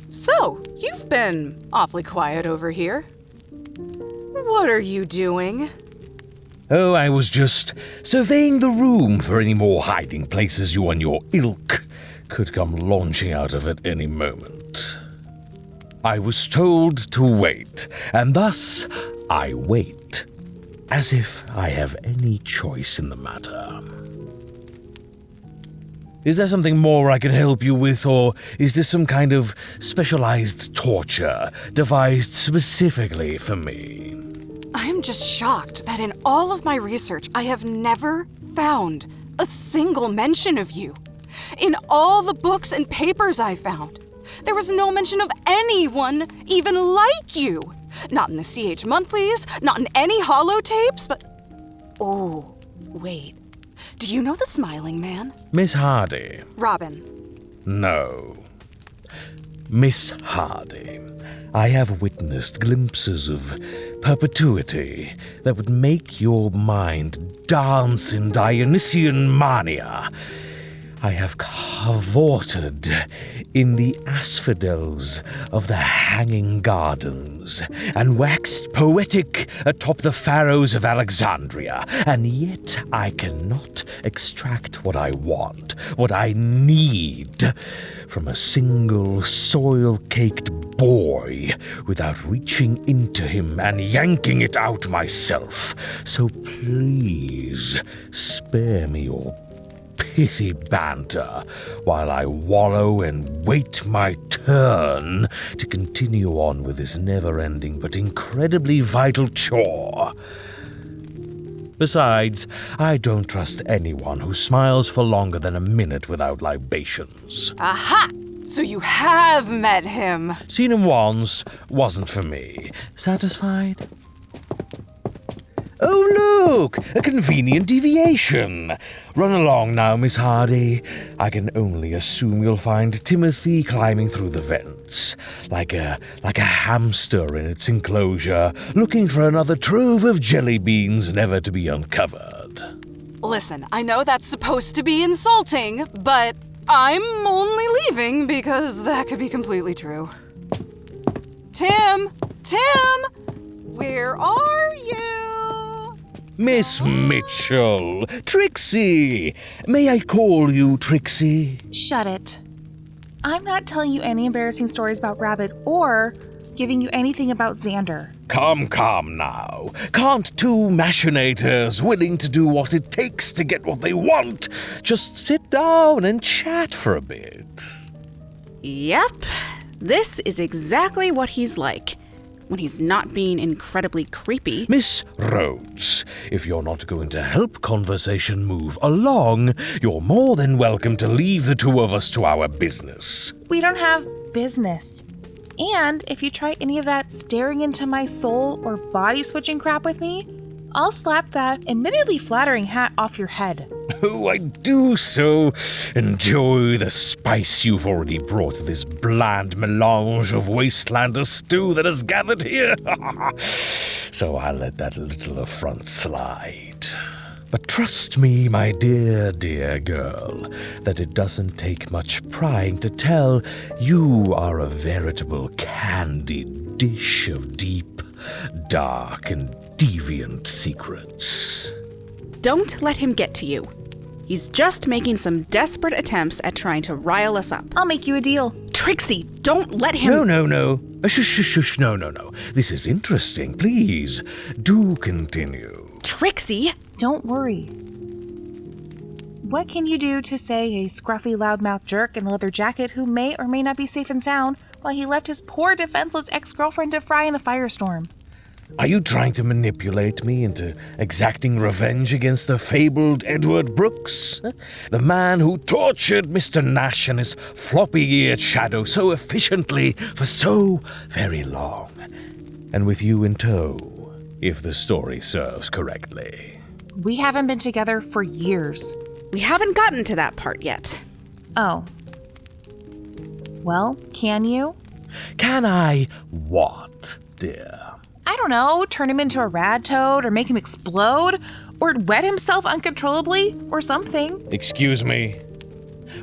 So, you've been awfully quiet over here. What are you doing? Oh, I was just surveying the room for any more hiding places you and your ilk could come launching out of at any moment. I was told to wait, and thus I wait, as if I have any choice in the matter. Is there something more I can help you with, or is this some kind of specialized torture devised specifically for me? I am just shocked that in all of my research, I have never found a single mention of you. In all the books and papers I found, there was no mention of anyone even like you. Not in the CH monthlies, not in any holotapes, but... Oh, wait. Do you know the Smiling Man? Miss Hardy. Robin. No. Miss Hardy, I have witnessed glimpses of perpetuity that would make your mind dance in Dionysian mania. I have cavorted in the asphodels of the hanging gardens and waxed poetic atop the pharos of Alexandria, and yet I cannot extract what I want, what I need, from a single soil-caked boy without reaching into him and yanking it out myself. So please spare me your pithy banter while I wallow and wait my turn to continue on with this never-ending but incredibly vital chore. Besides, I don't trust anyone who smiles for longer than a minute without libations. Aha! So you have met him. Seen him once, wasn't for me. Satisfied? Oh, look! A convenient deviation. Run along now, Miss Hardy. I can only assume you'll find Timothy climbing through the vents, like a hamster in its enclosure, looking for another trove of jelly beans never to be uncovered. Listen, I know that's supposed to be insulting, but I'm only leaving because that could be completely true. Tim! Where are you? Miss Mitchell! Trixie! May I call you Trixie? Shut it. I'm not telling you any embarrassing stories about Rabbit or giving you anything about Xander. Come now. Can't two machinators willing to do what it takes to get what they want just sit down and chat for a bit? Yep. This is exactly what he's like. When he's not being incredibly creepy. Miss Rhodes, if you're not going to help conversation move along, you're more than welcome to leave the two of us to our business. We don't have business. And if you try any of that staring into my soul or body switching crap with me, I'll slap that admittedly flattering hat off your head. Oh, I do so enjoy the spice you've already brought to this bland melange of Wastelander stew that has gathered here. So I'll let that little affront slide. But trust me, my dear girl, that it doesn't take much prying to tell you are a veritable candy dish of deep, dark, and deviant secrets. Don't let him get to you. He's just making some desperate attempts at trying to rile us up. I'll make you a deal. Trixie, don't let him... No. Shush. No. This is interesting. Please, do continue. Trixie! Don't worry. What can you do to say a scruffy, loudmouth jerk in a leather jacket who may or may not be safe and sound while he left his poor, defenseless ex-girlfriend to fry in a firestorm? Are you trying to manipulate me into exacting revenge against the fabled Edward Brooks? The man who tortured Mr. Nash and his floppy-eared shadow so efficiently for so very long. And with you in tow, if the story serves correctly. We haven't been together for years. We haven't gotten to that part yet. Oh. Well, can you? Can I what, dear? I don't know, turn him into a rad toad or make him explode or wet himself uncontrollably or something. Excuse me?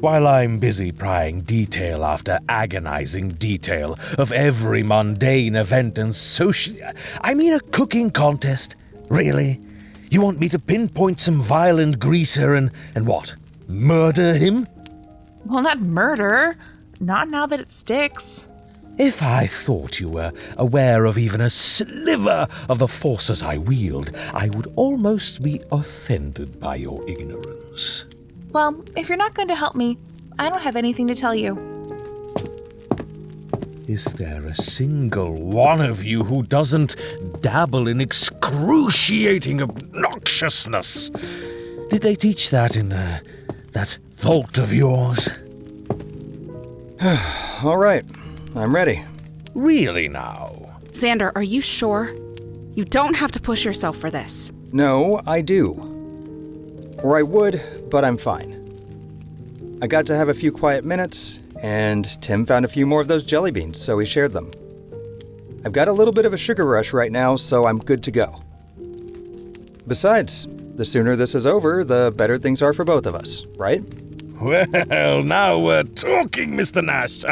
while I'm busy prying detail after agonizing detail of every mundane event and a cooking contest? Really? You want me to pinpoint some violent greaser and what? Murder him? Well, not murder. Not now that it sticks. If I thought you were aware of even a sliver of the forces I wield, I would almost be offended by your ignorance. Well, if you're not going to help me, I don't have anything to tell you. Is there a single one of you who doesn't dabble in excruciating obnoxiousness? Did they teach that in that vault of yours? All right, I'm ready. Really now? Xander, are you sure? You don't have to push yourself for this. No, I do. Or I would, but I'm fine. I got to have a few quiet minutes, and Tim found a few more of those jelly beans, so he shared them. I've got a little bit of a sugar rush right now, so I'm good to go. Besides, the sooner this is over, the better things are for both of us, right? Well, now we're talking, Mr. Nash.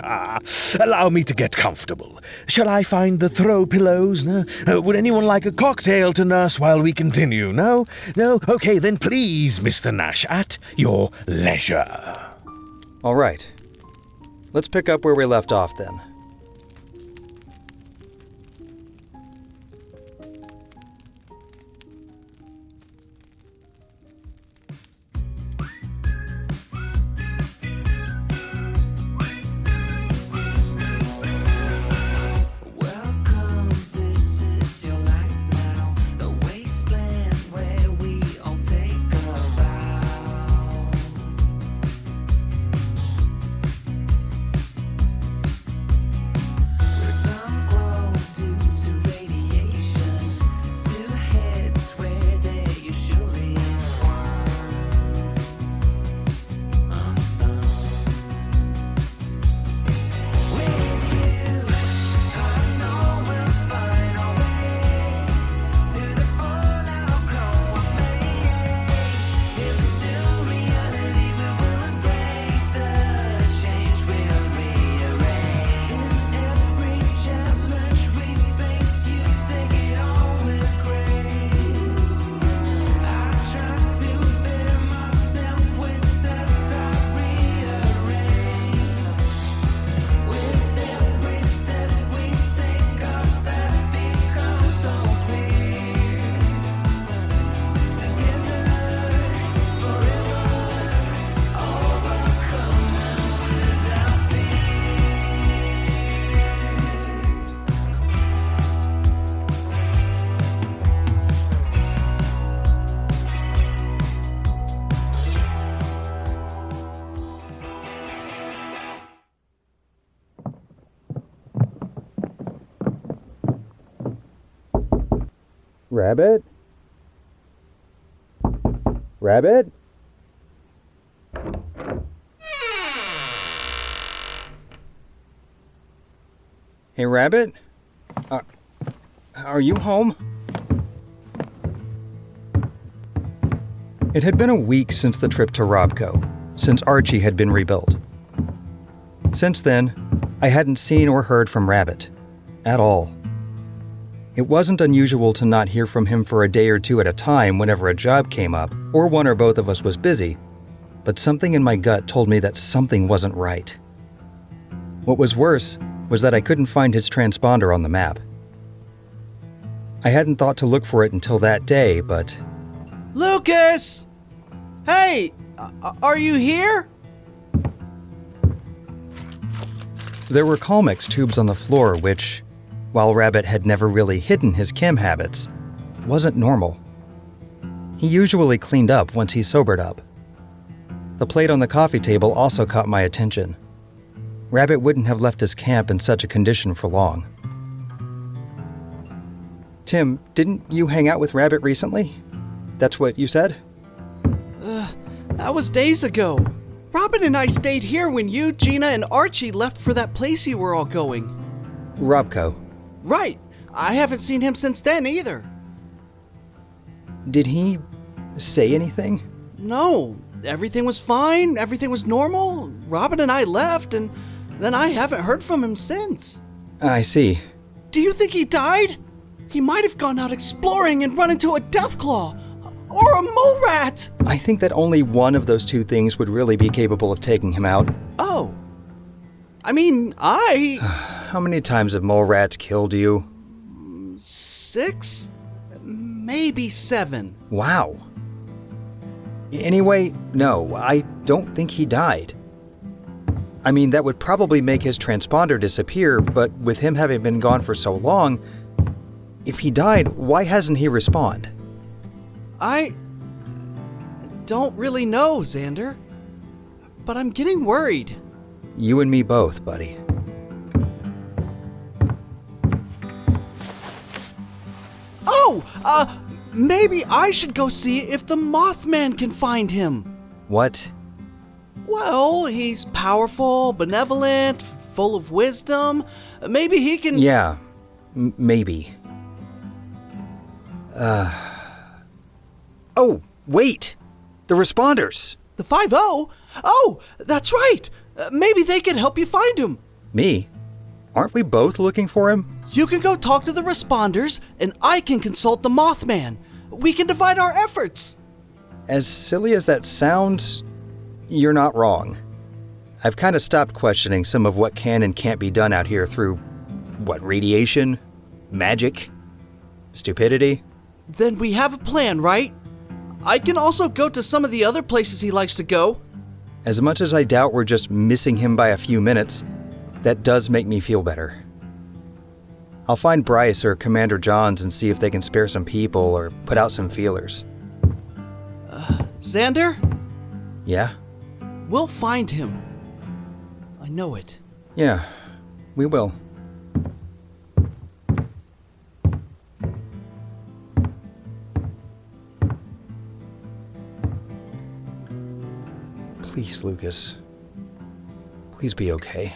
Allow me to get comfortable. Shall I find the throw pillows? No? Would anyone like a cocktail to nurse while we continue? No? No? Okay, then please, Mr. Nash, at your leisure. All right. Let's pick up where we left off then. Rabbit? Rabbit? Hey, Rabbit? Are you home? It had been a week since the trip to Robco, since Archie had been rebuilt. Since then, I hadn't seen or heard from Rabbit. At all. It wasn't unusual to not hear from him for a day or two at a time whenever a job came up, or one or both of us was busy, but something in my gut told me that something wasn't right. What was worse was that I couldn't find his transponder on the map. I hadn't thought to look for it until that day, but... Lucas! Hey! Are you here? There were Calmex tubes on the floor which, while Rabbit had never really hidden his chem habits, wasn't normal. He usually cleaned up once he sobered up. The plate on the coffee table also caught my attention. Rabbit wouldn't have left his camp in such a condition for long. Tim, didn't you hang out with Rabbit recently? That's what you said? That was days ago. Robin and I stayed here when you, Gina, and Archie left for that place you were all going. Robco. Right. I haven't seen him since then either. Did he say anything? No, everything was fine, everything was normal. Robin and I left, and then I haven't heard from him since. I see. Do you think he died? He might have gone out exploring and run into a deathclaw. Or a mole rat! I think that only one of those two things would really be capable of taking him out. Oh. I mean, How many times have mole rats killed you? 6? Maybe 7. Wow. Anyway, no, I don't think he died. I mean, that would probably make his transponder disappear, but with him having been gone for so long, if he died, why hasn't he respawned? I don't really know, Xander. But I'm getting worried. You and me both, buddy. Oh, maybe I should go see if the Mothman can find him. What? Well, he's powerful, benevolent, full of wisdom. Maybe he can... Yeah, maybe. Oh, wait! The responders! The 5-0? Oh, that's right! Maybe they can help you find him. Me? Aren't we both looking for him? You can go talk to the responders, and I can consult the Mothman. We can divide our efforts. As silly as that sounds, you're not wrong. I've kind of stopped questioning some of what can and can't be done out here through, radiation? Magic? Stupidity? Then we have a plan, right? I can also go to some of the other places he likes to go. As much as I doubt we're just missing him by a few minutes, that does make me feel better. I'll find Bryce or Commander Johns and see if they can spare some people or put out some feelers. Xander? Yeah? We'll find him. I know it. Yeah, we will. Please, Lucas. Please be okay.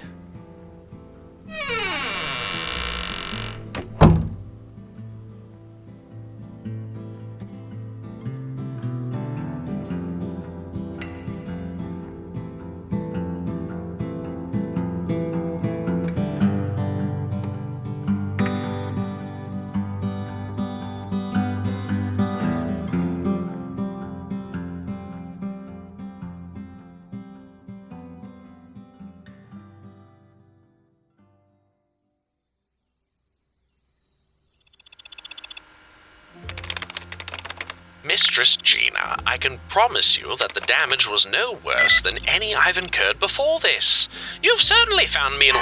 Mistress Gina, I can promise you that the damage was no worse than any I've incurred before this. You've certainly found me in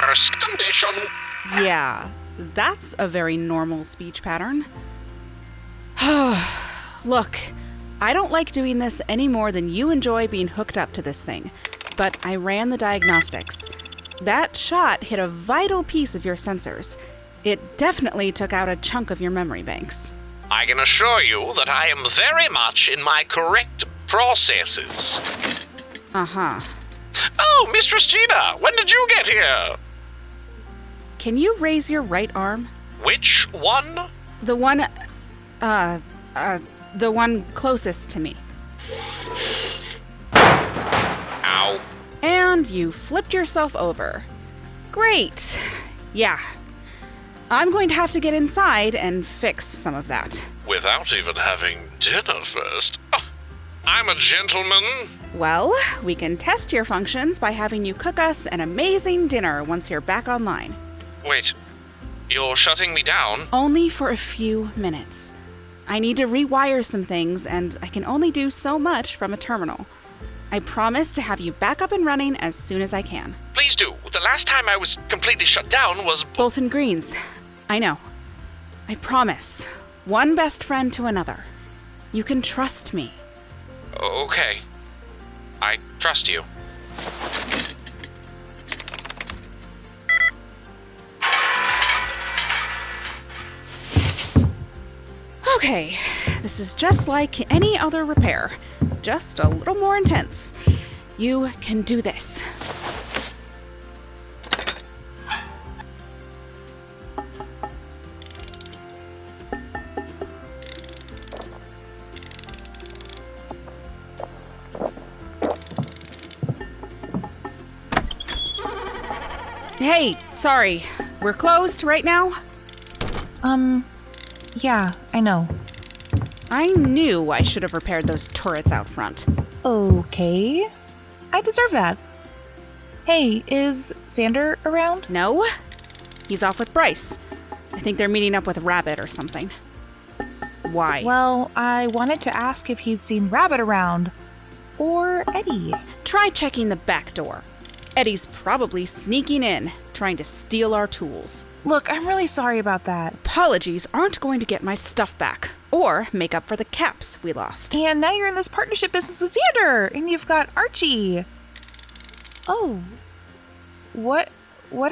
worse condition. Yeah, that's a very normal speech pattern. Look, I don't like doing this any more than you enjoy being hooked up to this thing, but I ran the diagnostics. That shot hit a vital piece of your sensors. It definitely took out a chunk of your memory banks. I can assure you that I am very much in my correct processes. Uh-huh. Oh, Mistress Gina, when did you get here? Can you raise your right arm? Which one? The one, the one closest to me. Ow. And you flipped yourself over. Great. Yeah. I'm going to have to get inside and fix some of that. Without even having dinner first. Oh, I'm a gentleman. Well, we can test your functions by having you cook us an amazing dinner once you're back online. Wait, you're shutting me down? Only for a few minutes. I need to rewire some things, and I can only do so much from a terminal. I promise to have you back up and running as soon as I can. Please do. The last time I was completely shut down was... Bolton Greens. I know. I promise. One best friend to another. You can trust me. Okay. I trust you. Okay, this is just like any other repair, just a little more intense. You can do this. Hey, sorry. We're closed right now? Yeah, I know. I knew I should have repaired those turrets out front. Okay. I deserve that. Hey, is Xander around? No? He's off with Bryce. I think they're meeting up with Rabbit or something. Why? Well, I wanted to ask if he'd seen Rabbit around. Or Eddie. Try checking the back door. Eddie's probably sneaking in, trying to steal our tools. Look, I'm really sorry about that. Apologies aren't going to get my stuff back, or make up for the caps we lost. And now you're in this partnership business with Xander, and you've got Archie. Oh. What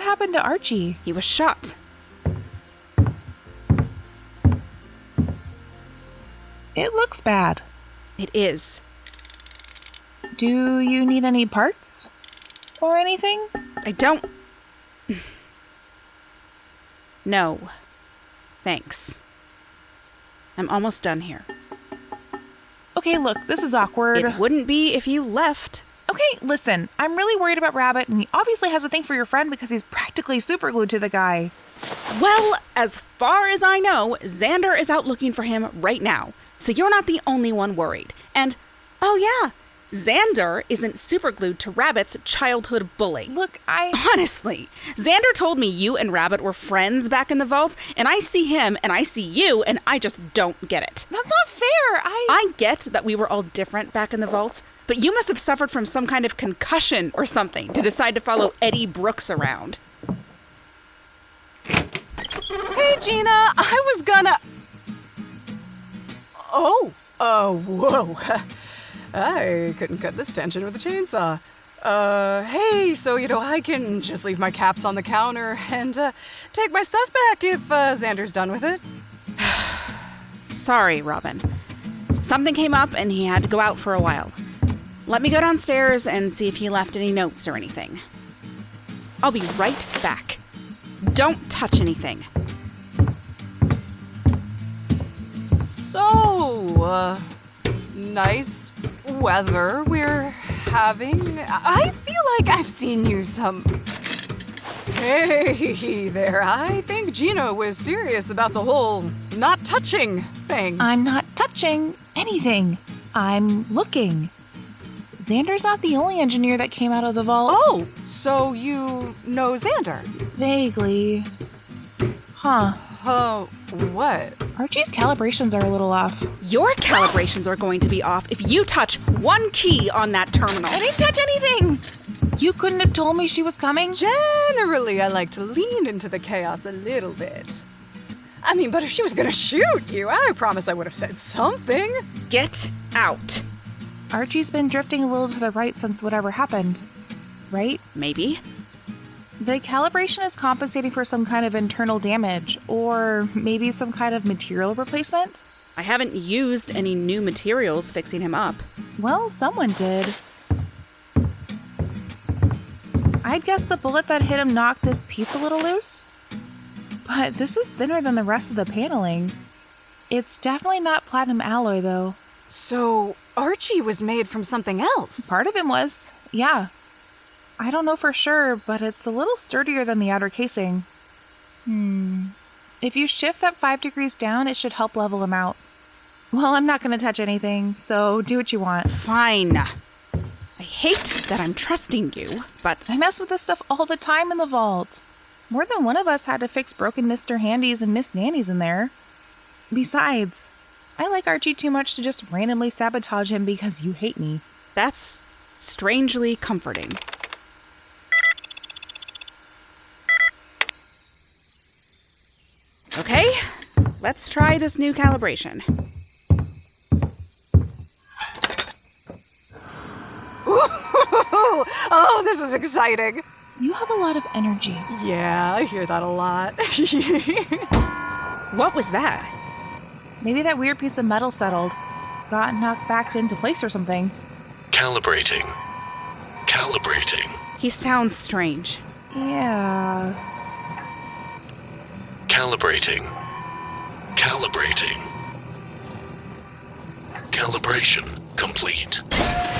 happened to Archie? He was shot. It looks bad. It is. Do you need any parts? Or anything? I don't... No. Thanks. I'm almost done here. Okay, look, this is awkward. It wouldn't be if you left. Okay, listen, I'm really worried about Rabbit, and he obviously has a thing for your friend because he's practically super glued to the guy. Well, as far as I know, Xander is out looking for him right now. So you're not the only one worried. And, oh yeah, Xander isn't superglued to Rabbit's childhood bully. Look, Honestly, Xander told me you and Rabbit were friends back in the vault, and I see him and I see you, and I just don't get it. That's not fair. I get that we were all different back in the vault, but you must have suffered from some kind of concussion or something to decide to follow Eddie Brooks around. Hey, Gina, I was gonna... whoa. I couldn't cut this tension with a chainsaw. Hey, so, I can just leave my caps on the counter and, take my stuff back if, Xander's done with it. Sorry, Robin. Something came up and he had to go out for a while. Let me go downstairs and see if he left any notes or anything. I'll be right back. Don't touch anything. So, nice weather we're having. I feel like I've seen you some... Hey there, I think Gina was serious about the whole not touching thing. I'm not touching anything. I'm looking. Xander's not the only engineer that came out of the vault. Oh, so you know Xander? Vaguely. Huh. What? Archie's calibrations are a little off. Your calibrations are going to be off if you touch one key on that terminal. I didn't touch anything! You couldn't have told me she was coming? Generally, I like to lean into the chaos a little bit. I mean, but if she was gonna shoot you, I promise I would have said something. Get out. Archie's been drifting a little to the right since whatever happened, right? Maybe. The calibration is compensating for some kind of internal damage, or maybe some kind of material replacement? I haven't used any new materials fixing him up. Well, someone did. I'd guess the bullet that hit him knocked this piece a little loose. But this is thinner than the rest of the paneling. It's definitely not platinum alloy, though. So, Archie was made from something else? Part of him was, yeah. I don't know for sure, but it's a little sturdier than the outer casing. If you shift that 5 degrees down, it should help level him out. Well, I'm not going to touch anything, so do what you want. Fine. I hate that I'm trusting you, but... I mess with this stuff all the time in the vault. More than one of us had to fix broken Mr. Handies and Miss Nannies in there. Besides, I like Archie too much to just randomly sabotage him because you hate me. That's strangely comforting. Okay, let's try this new calibration. Oh, this is exciting. You have a lot of energy. Yeah, I hear that a lot. What was that? Maybe that weird piece of metal settled. Got knocked back into place or something. Calibrating. He sounds strange. Yeah. Calibrating. Calibration complete.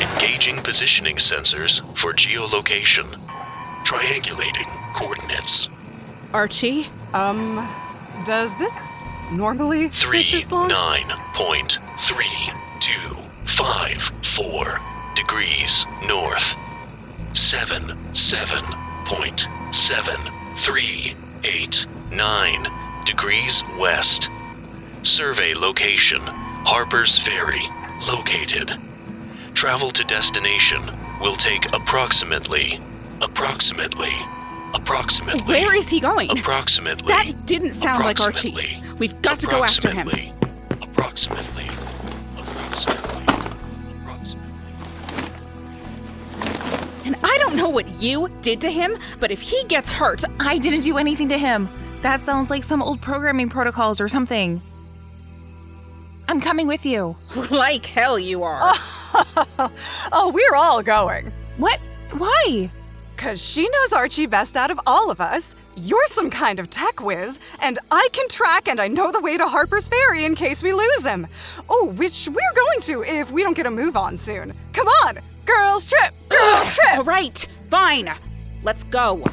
Engaging positioning sensors for geolocation. Triangulating. coordinates. Archie? Does this normally take this long? 39.3254 degrees north. 77.7389 degrees west. Survey location, Harper's Ferry, located. Travel to destination will take approximately. Where is he going? Approximately. That didn't sound like Archie. We've got to go after him. Approximately. And I don't know what you did to him, but if he gets hurt, I didn't do anything to him. That sounds like some old programming protocols or something. I'm coming with you. like hell you are. Oh, we're all going. What? Why? 'Cause she knows Archie best out of all of us. You're some kind of tech whiz, and I can track and I know the way to Harper's Ferry in case we lose him. Oh, which we're going to if we don't get a move on soon. Come on, girls trip, girls trip. All right, fine. Let's go.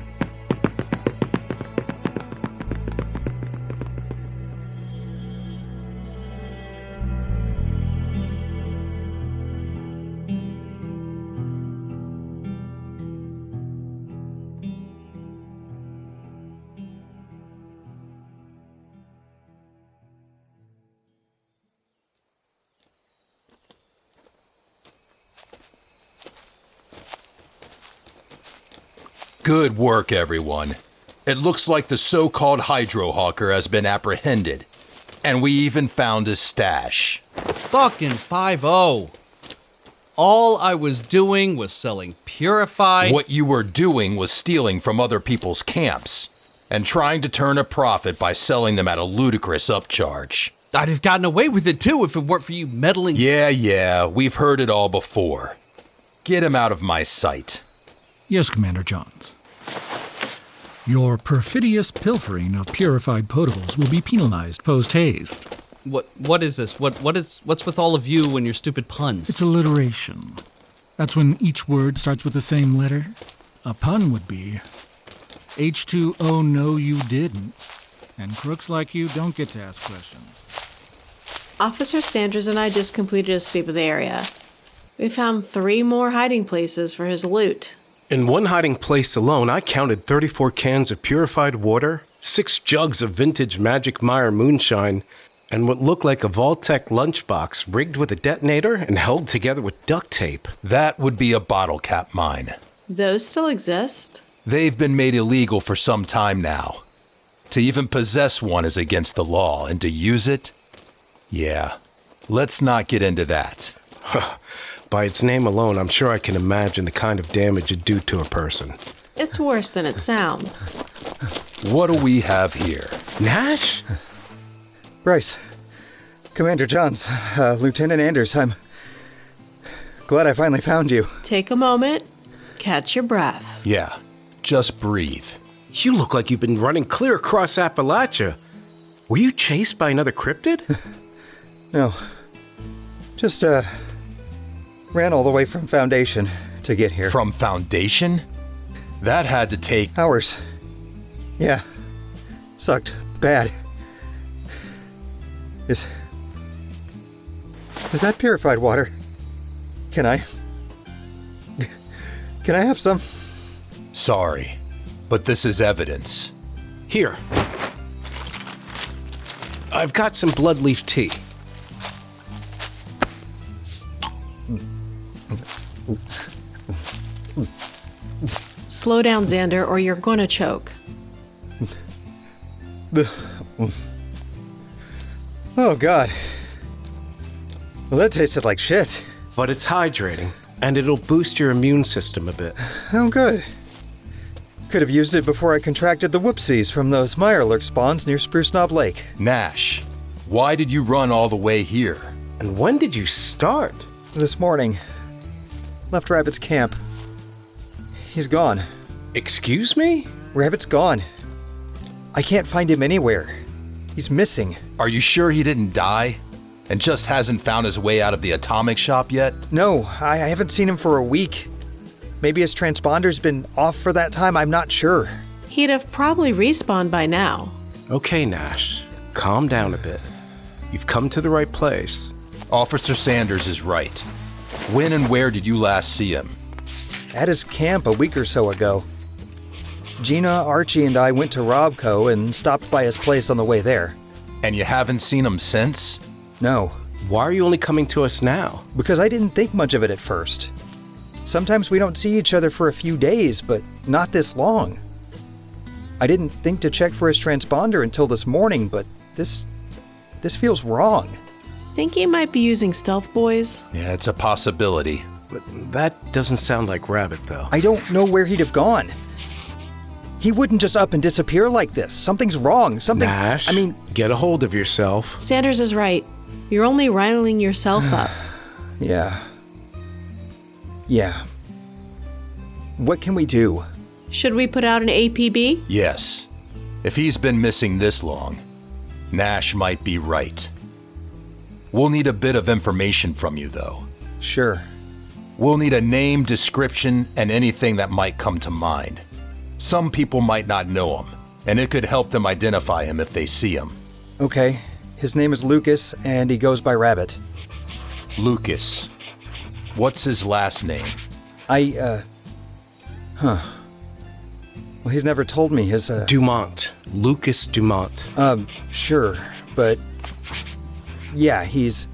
Good work, everyone. It looks like the so-called Hydro Hawker has been apprehended. And we even found his stash. Fucking 5-0. All I was doing was selling purified... What you were doing was stealing from other people's camps and trying to turn a profit by selling them at a ludicrous upcharge. I'd have gotten away with it too if it weren't for you meddling... Yeah, we've heard it all before. Get him out of my sight. Yes, Commander Johns. Your perfidious pilfering of purified potables will be penalized post-haste. What is this? What's with all of you and your stupid puns? It's alliteration. That's when each word starts with the same letter. A pun would be H2O no you didn't. And crooks like you don't get to ask questions. Officer Sanders and I just completed a sweep of the area. We found 3 more hiding places for his loot. In one hiding place alone, I counted 34 cans of purified water, 6 jugs of vintage Magic Meyer moonshine, and what looked like a Vault-Tec lunchbox rigged with a detonator and held together with duct tape. That would be a bottle cap mine. Those still exist? They've been made illegal for some time now. To even possess one is against the law, and to use it? Yeah. Let's not get into that. By its name alone, I'm sure I can imagine the kind of damage it'd do to a person. It's worse than it sounds. What do we have here? Nash? Bryce, Commander Johns, Lieutenant Anders, I'm glad I finally found you. Take a moment, catch your breath. Yeah, just breathe. You look like you've been running clear across Appalachia. Were you chased by another cryptid? No, just, ran all the way from Foundation to get here. From Foundation? That had to take... Hours. Yeah. Sucked bad. Is that purified water? Can I have some? Sorry, but this is evidence. Here. I've got some bloodleaf tea. Slow down, Xander, or you're gonna choke. Oh, God. Well, that tasted like shit. But it's hydrating, and it'll boost your immune system a bit. Oh, good. Could have used it before I contracted the whoopsies from those Mirelurk spawns near Spruce Knob Lake. Nash, why did you run all the way here? And when did you start? This morning. Left Rabbit's camp. He's gone. Excuse me? Rabbit's gone. I can't find him anywhere. He's missing. Are you sure he didn't die? And just hasn't found his way out of the atomic shop yet? No, I haven't seen him for a week. Maybe his transponder's been off for that time, I'm not sure. He'd have probably respawned by now. Okay, Nash. Calm down a bit. You've come to the right place. Officer Sanders is right. When and where did you last see him? At his camp a week or so ago. Gina, Archie, and I went to Robco and stopped by his place on the way there. And you haven't seen him since? No. Why are you only coming to us now? Because I didn't think much of it at first. Sometimes we don't see each other for a few days, but not this long. I didn't think to check for his transponder until this morning, but this feels wrong. Think he might be using stealth boys? Yeah, it's a possibility. But that doesn't sound like Rabbit, though. I don't know where he'd have gone. He wouldn't just up and disappear like this. Something's wrong. Nash, get a hold of yourself. Sanders is right. You're only riling yourself up. Yeah. What can we do? Should we put out an APB? Yes. If he's been missing this long, Nash might be right. We'll need a bit of information from you, though. Sure. We'll need a name, description, and anything that might come to mind. Some people might not know him, and it could help them identify him if they see him. Okay. His name is Lucas, and he goes by Rabbit. Lucas. What's his last name? Well, he's never told me his, Dumont. Lucas Dumont. Sure, but... Yeah, he's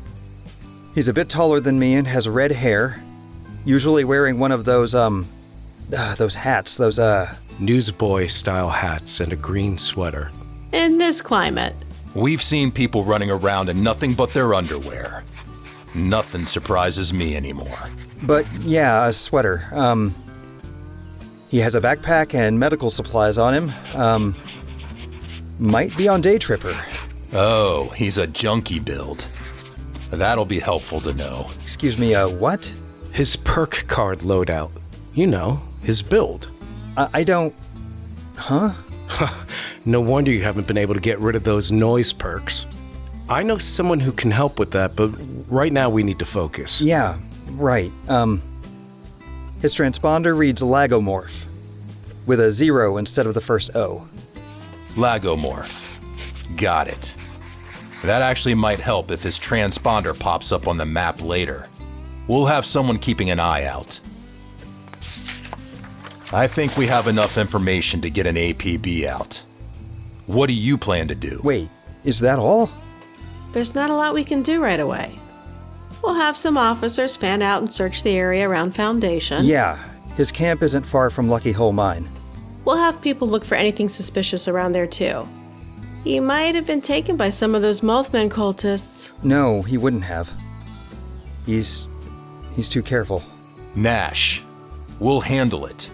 a bit taller than me and has red hair. Usually wearing one of those hats, Newsboy-style hats and a green sweater. In this climate. We've seen people running around in nothing but their underwear. Nothing surprises me anymore. But yeah, a sweater. He has a backpack and medical supplies on him. Might be on Day Tripper. Oh, he's a junkie build. That'll be helpful to know. Excuse me, what? His perk card loadout. You know, his build. I don't... Huh? No wonder you haven't been able to get rid of those noise perks. I know someone who can help with that, but right now we need to focus. Yeah, right. His transponder reads Lagomorph, with a 0 instead of the first O. Lagomorph. Got it. That actually might help if his transponder pops up on the map later. We'll have someone keeping an eye out. I think we have enough information to get an APB out. What do you plan to do? Wait, is that all? There's not a lot we can do right away. We'll have some officers fan out and search the area around Foundation. Yeah, his camp isn't far from Lucky Hole Mine. We'll have people look for anything suspicious around there too. He might have been taken by some of those Mothman cultists. No, he wouldn't have. He's too careful. Nash, we'll handle it.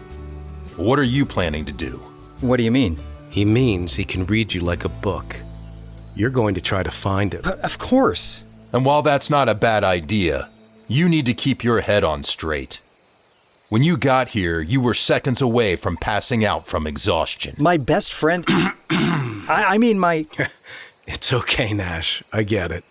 What are you planning to do? What do you mean? He means he can read you like a book. You're going to try to find him. But of course. And while that's not a bad idea, you need to keep your head on straight. When you got here, you were seconds away from passing out from exhaustion. My best friend... I mean my... It's okay, Nash. I get it.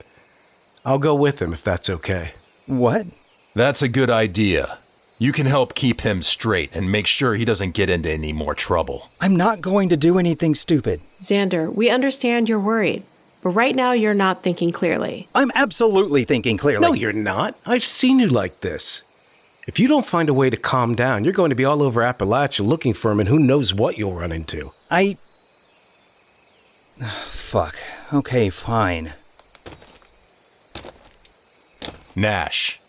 I'll go with him if that's okay. What? That's a good idea. You can help keep him straight and make sure he doesn't get into any more trouble. I'm not going to do anything stupid. Xander, we understand you're worried, but right now you're not thinking clearly. I'm absolutely thinking clearly. No, you're not. I've seen you like this. If you don't find a way to calm down, you're going to be all over Appalachia looking for him, and who knows what you'll run into. Fuck. Okay, fine. Nash,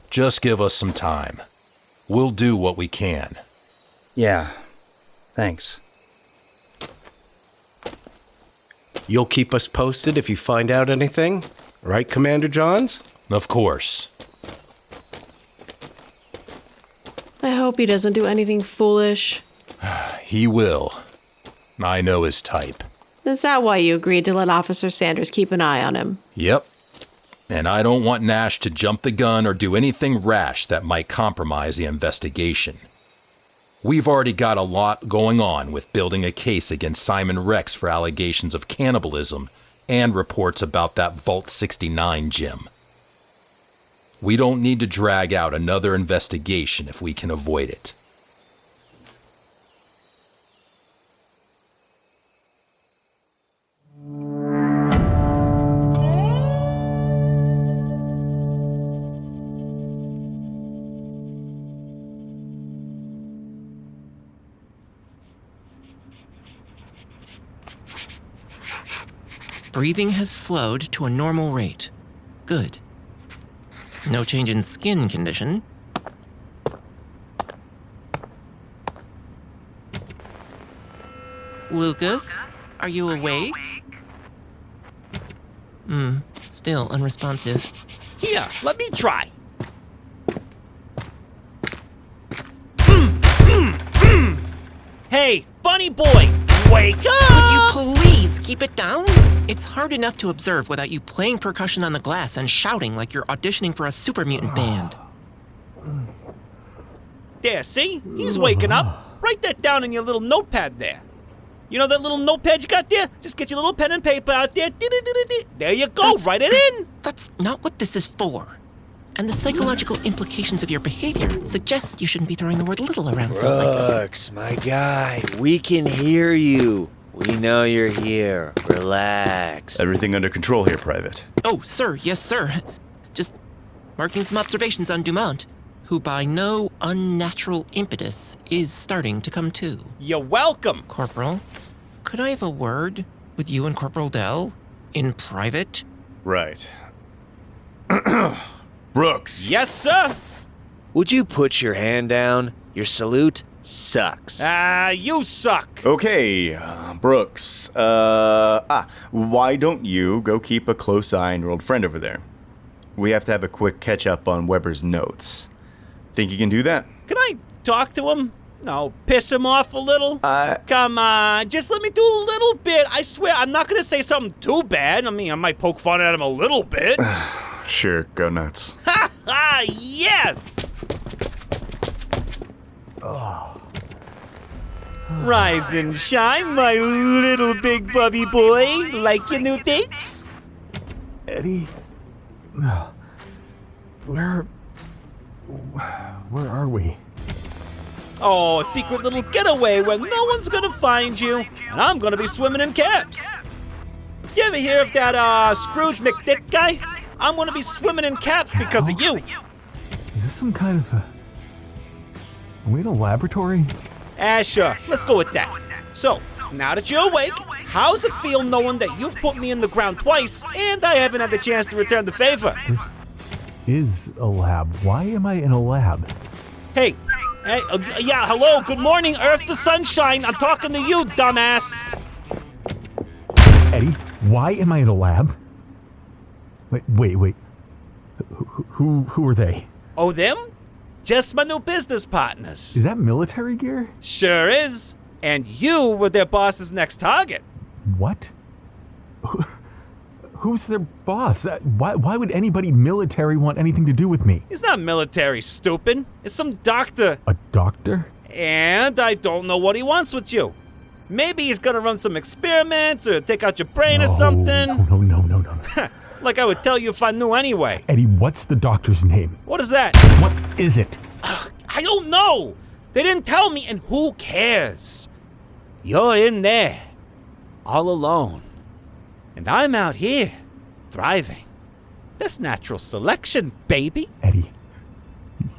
just give us some time. We'll do what we can. Yeah. Thanks. You'll keep us posted if you find out anything? Right, Commander Johns? Of course. I hope he doesn't do anything foolish. He will. I know his type. Is that why you agreed to let Officer Sanders keep an eye on him? Yep. And I don't want Nash to jump the gun or do anything rash that might compromise the investigation. We've already got a lot going on with building a case against Simon Rex for allegations of cannibalism and reports about that Vault 69 gem. We don't need to drag out another investigation if we can avoid it. Breathing has slowed to a normal rate. Good. No change in skin condition. Lucas, are you awake? Still unresponsive. Here, let me try. Hey, bunny boy, wake up! Would you please keep it down? It's hard enough to observe without you playing percussion on the glass and shouting like you're auditioning for a super mutant band. There, see? He's waking up. Write that down in your little notepad there. You know that little notepad you got there? Just get your little pen and paper out there. There you go, write it in. That's not what this is for. And the psychological implications of your behavior suggest you shouldn't be throwing the word little around so lightly. Brooks, my guy, we can hear you. We know you're here. Relax. Everything under control here, Private. Oh, sir, yes, sir. Just marking some observations on Dumont, who by no unnatural impetus is starting to come to. You're welcome. Corporal, could I have a word with you and Corporal Dell in private? Right. Brooks. Yes, sir? Would you put your hand down? Your salute sucks. You suck. Okay, Brooks. Why don't you go keep a close eye on your old friend over there? We have to have a quick catch-up on Weber's notes. Think you can do that? Can I talk to him? No, piss him off a little? Come on, just let me do a little bit. I swear, I'm not gonna say something too bad. I mean, I might poke fun at him a little bit. Sure, go nuts. Ha ha, yes! Rise and shine, my little big bubby boy. Like your new dates? Eddie? Where are we? Oh, a secret little getaway where no one's gonna find you, and I'm gonna be swimming in caps. You ever hear of that, Scrooge McDick guy? I'm gonna be swimming in caps because of you. Is this some kind of are we in a laboratory? Sure, let's go with that. So, now that you're awake, how's it feel knowing that you've put me in the ground twice, and I haven't had the chance to return the favor? This is a lab. Why am I in a lab? Hey, yeah, hello, good morning, Earth to Sunshine. I'm talking to you, dumbass. Eddie, why am I in a lab? Wait. Who are they? Oh, them? Just my new business partners. Is that military gear? Sure is. And you were their boss's next target. What? Who's their boss? Why would anybody military want anything to do with me? He's not military, stupid. It's some doctor. A doctor? And I don't know what he wants with you. Maybe he's gonna run some experiments or take out your brain or something. No. Like I would tell you if I knew anyway. Eddie, what's the doctor's name? What is that? What is it? I don't know. They didn't tell me, and who cares? You're in there, all alone. And I'm out here, thriving. That's natural selection, baby. Eddie,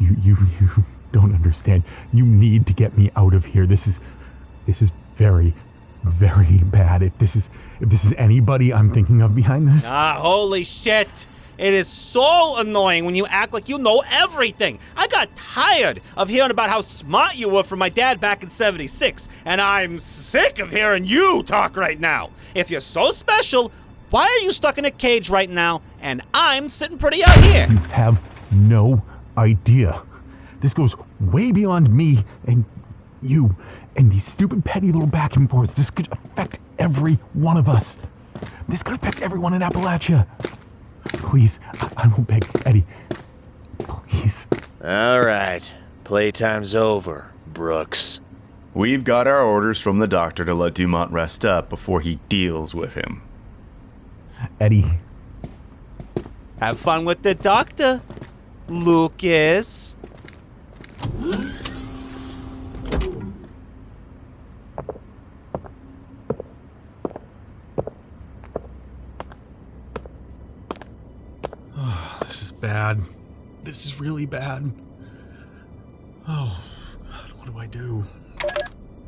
you don't understand. You need to get me out of here. This is very, very bad. If this is anybody I'm thinking of behind this. Holy shit. It is so annoying when you act like you know everything. I got tired of hearing about how smart you were from my dad back in '76, and I'm sick of hearing you talk right now. If you're so special, why are you stuck in a cage right now, and I'm sitting pretty out here? You have no idea. This goes way beyond me and you and these stupid petty little back and forths. This could affect every one of us. This could affect everyone in Appalachia. Please, I will beg, Eddie. Please. All right. Playtime's over, Brooks. We've got our orders from the doctor to let Dumont rest up before he deals with him. Eddie. Have fun with the doctor, Lucas. This is bad. This is really bad. Oh, God, what do I do?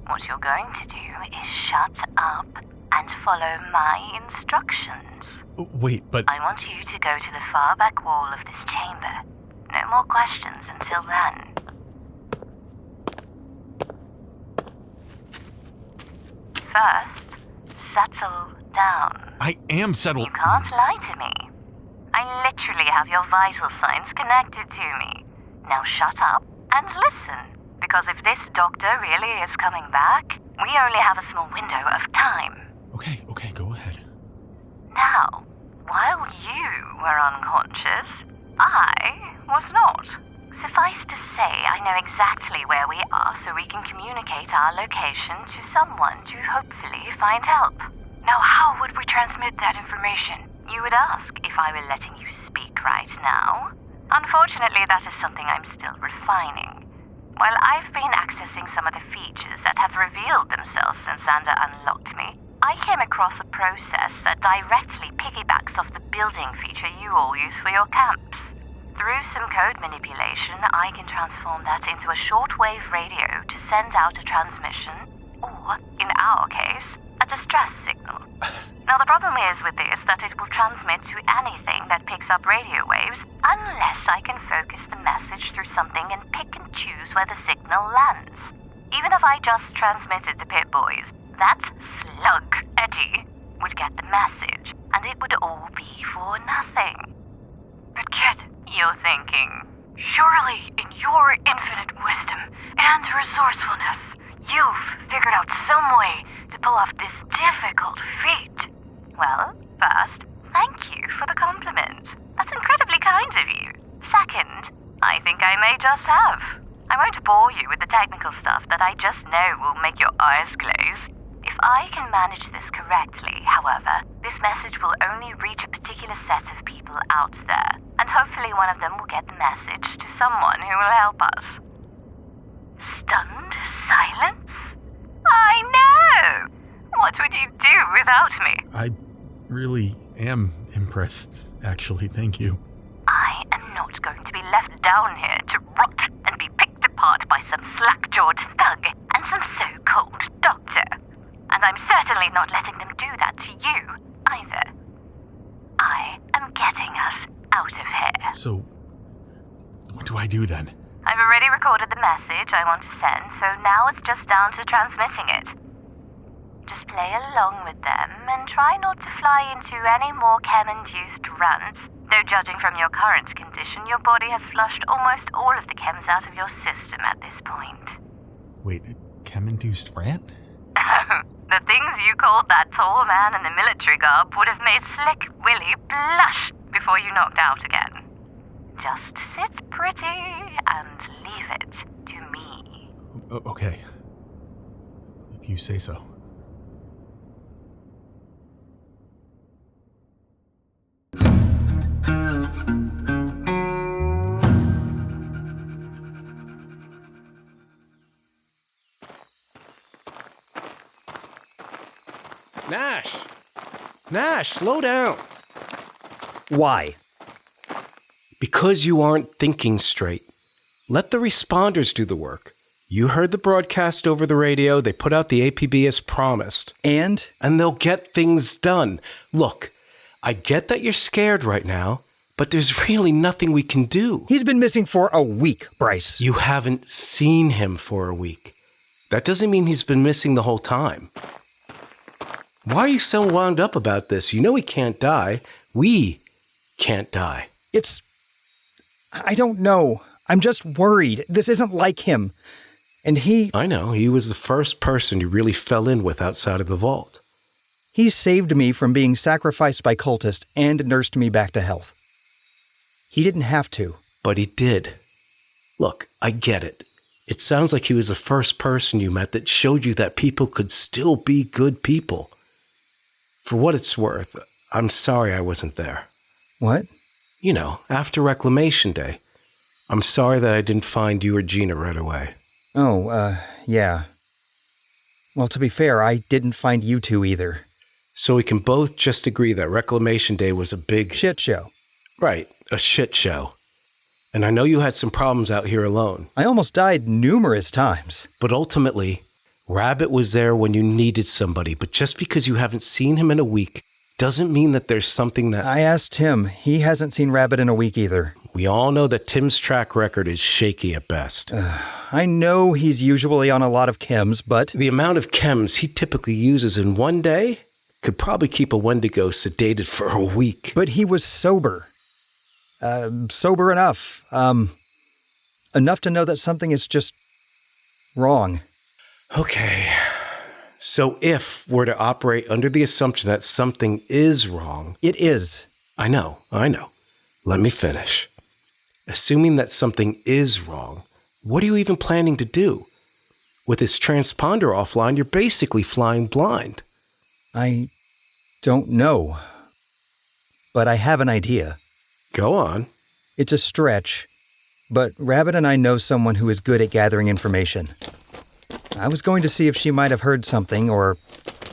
What you're going to do is shut up and follow my instructions. Wait, but... I want you to go to the far back wall of this chamber. No more questions until then. First, settle down. I am settled. You can't lie to me. I literally have your vital signs connected to me. Now shut up and listen, because if this doctor really is coming back, we only have a small window of time. Okay, go ahead. Now, while you were unconscious, I was not. Suffice to say, I know exactly where we are so we can communicate our location to someone to hopefully find help. Now, how would we transmit that information? You would ask if I were letting you speak right now. Unfortunately, that is something I'm still refining. While I've been accessing some of the features that have revealed themselves since Xander unlocked me, I came across a process that directly piggybacks off the building feature you all use for your camps. Through some code manipulation, I can transform that into a shortwave radio to send out a transmission, or, in our case, a distress signal. Now, the problem is with this that it will transmit to anything that picks up radio waves unless I can focus the message through something and pick and choose where the signal lands. Even if I just transmitted to Pit Boys, that slug, Eddie, would get the message, and it would all be for nothing. But Kit, you're thinking, surely in your infinite wisdom and resourcefulness, you've figured out some way to pull off this difficult feat. Well, first, thank you for the compliment. That's incredibly kind of you. Second, I think I may just have. I won't bore you with the technical stuff that I just know will make your eyes glaze. If I can manage this correctly, however, this message will only reach a particular set of people out there, and hopefully one of them will get the message to someone who will help us. Stunned silence? I know! What would you do without me? I really am impressed, actually. Thank you. I am not going to be left down here to rot and be picked apart by some slack-jawed thug and some so-called doctor. And I'm certainly not letting them do that to you, either. I am getting us out of here. So, what do I do then? I've already recorded the message I want to send, so now it's just down to transmitting it. Just play along with them and try not to fly into any more chem-induced runs, though judging from your current condition, your body has flushed almost all of the chems out of your system at this point. Wait, chem-induced rant? The things you called that tall man in the military garb would have made Slick Willie blush before you knocked out again. Just sit pretty and leave it to me. Okay. If you say so. Nash, slow down. Why? Because you aren't thinking straight. Let the responders do the work. You heard the broadcast over the radio. They put out the APB as promised. And they'll get things done. Look, I get that you're scared right now, but there's really nothing we can do. He's been missing for a week, Bryce. You haven't seen him for a week. That doesn't mean he's been missing the whole time. Why are you so wound up about this? You know he can't die. We can't die. I don't know. I'm just worried. This isn't like him. And I know. He was the first person you really fell in with outside of the vault. He saved me from being sacrificed by cultists and nursed me back to health. He didn't have to. But he did. Look, I get it. It sounds like he was the first person you met that showed you that people could still be good people. For what it's worth, I'm sorry I wasn't there. What? You know, after Reclamation Day. I'm sorry that I didn't find you or Gina right away. Oh, yeah. Well, to be fair, I didn't find you two either. So we can both just agree that Reclamation Day was a big... shit show. Right, a shit show. And I know you had some problems out here alone. I almost died numerous times. But ultimately, Rabbit was there when you needed somebody, but just because you haven't seen him in a week doesn't mean that there's something that... I asked Tim. He hasn't seen Rabbit in a week either. We all know that Tim's track record is shaky at best. I know he's usually on a lot of chems, but... The amount of chems he typically uses in one day could probably keep a Wendigo sedated for a week. But he was sober. Sober enough. Enough to know that something is just wrong. Okay. So if we're to operate under the assumption that something is wrong... It is. I know. Let me finish. Assuming that something is wrong, what are you even planning to do? With this transponder offline, you're basically flying blind. I don't know. But I have an idea. Go on. It's a stretch, but Rabbit and I know someone who is good at gathering information. I was going to see if she might have heard something, or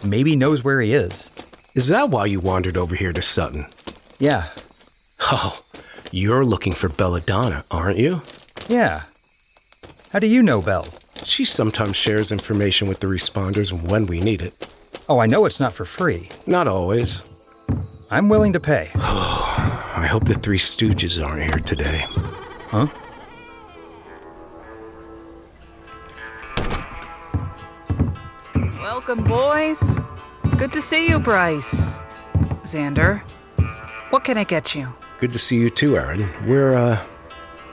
maybe knows where he is. Is that why you wandered over here to Sutton? Yeah. Oh, you're looking for Belladonna, aren't you? Yeah. How do you know Belle? She sometimes shares information with the responders when we need it. Oh, I know it's not for free. Not always. I'm willing to pay. I hope the Three Stooges aren't here today. Huh? Welcome, boys. Good to see you, Bryce. Xander, what can I get you? Good to see you too, Aaron.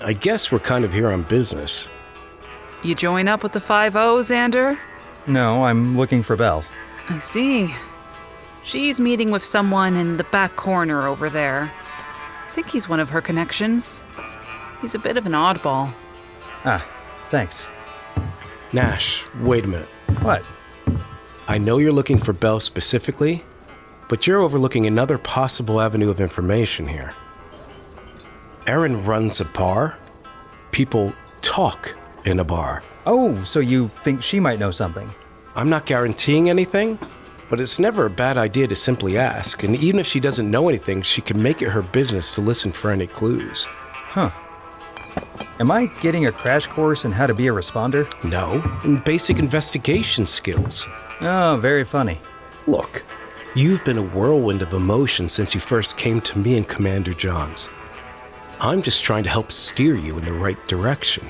I guess we're kind of here on business. You join up with the 5-0, Xander? No, I'm looking for Belle. I see. She's meeting with someone in the back corner over there. I think he's one of her connections. He's a bit of an oddball. Ah, thanks. Nash, wait a minute. What? I know you're looking for Belle specifically, but you're overlooking another possible avenue of information here. Aaron runs a bar. People talk in a bar. Oh, so you think she might know something? I'm not guaranteeing anything, but it's never a bad idea to simply ask, and even if she doesn't know anything, she can make it her business to listen for any clues. Huh. Am I getting a crash course in how to be a responder? No, in basic investigation skills. Oh, very funny. Look, you've been a whirlwind of emotion since you first came to me and Commander Johns. I'm just trying to help steer you in the right direction.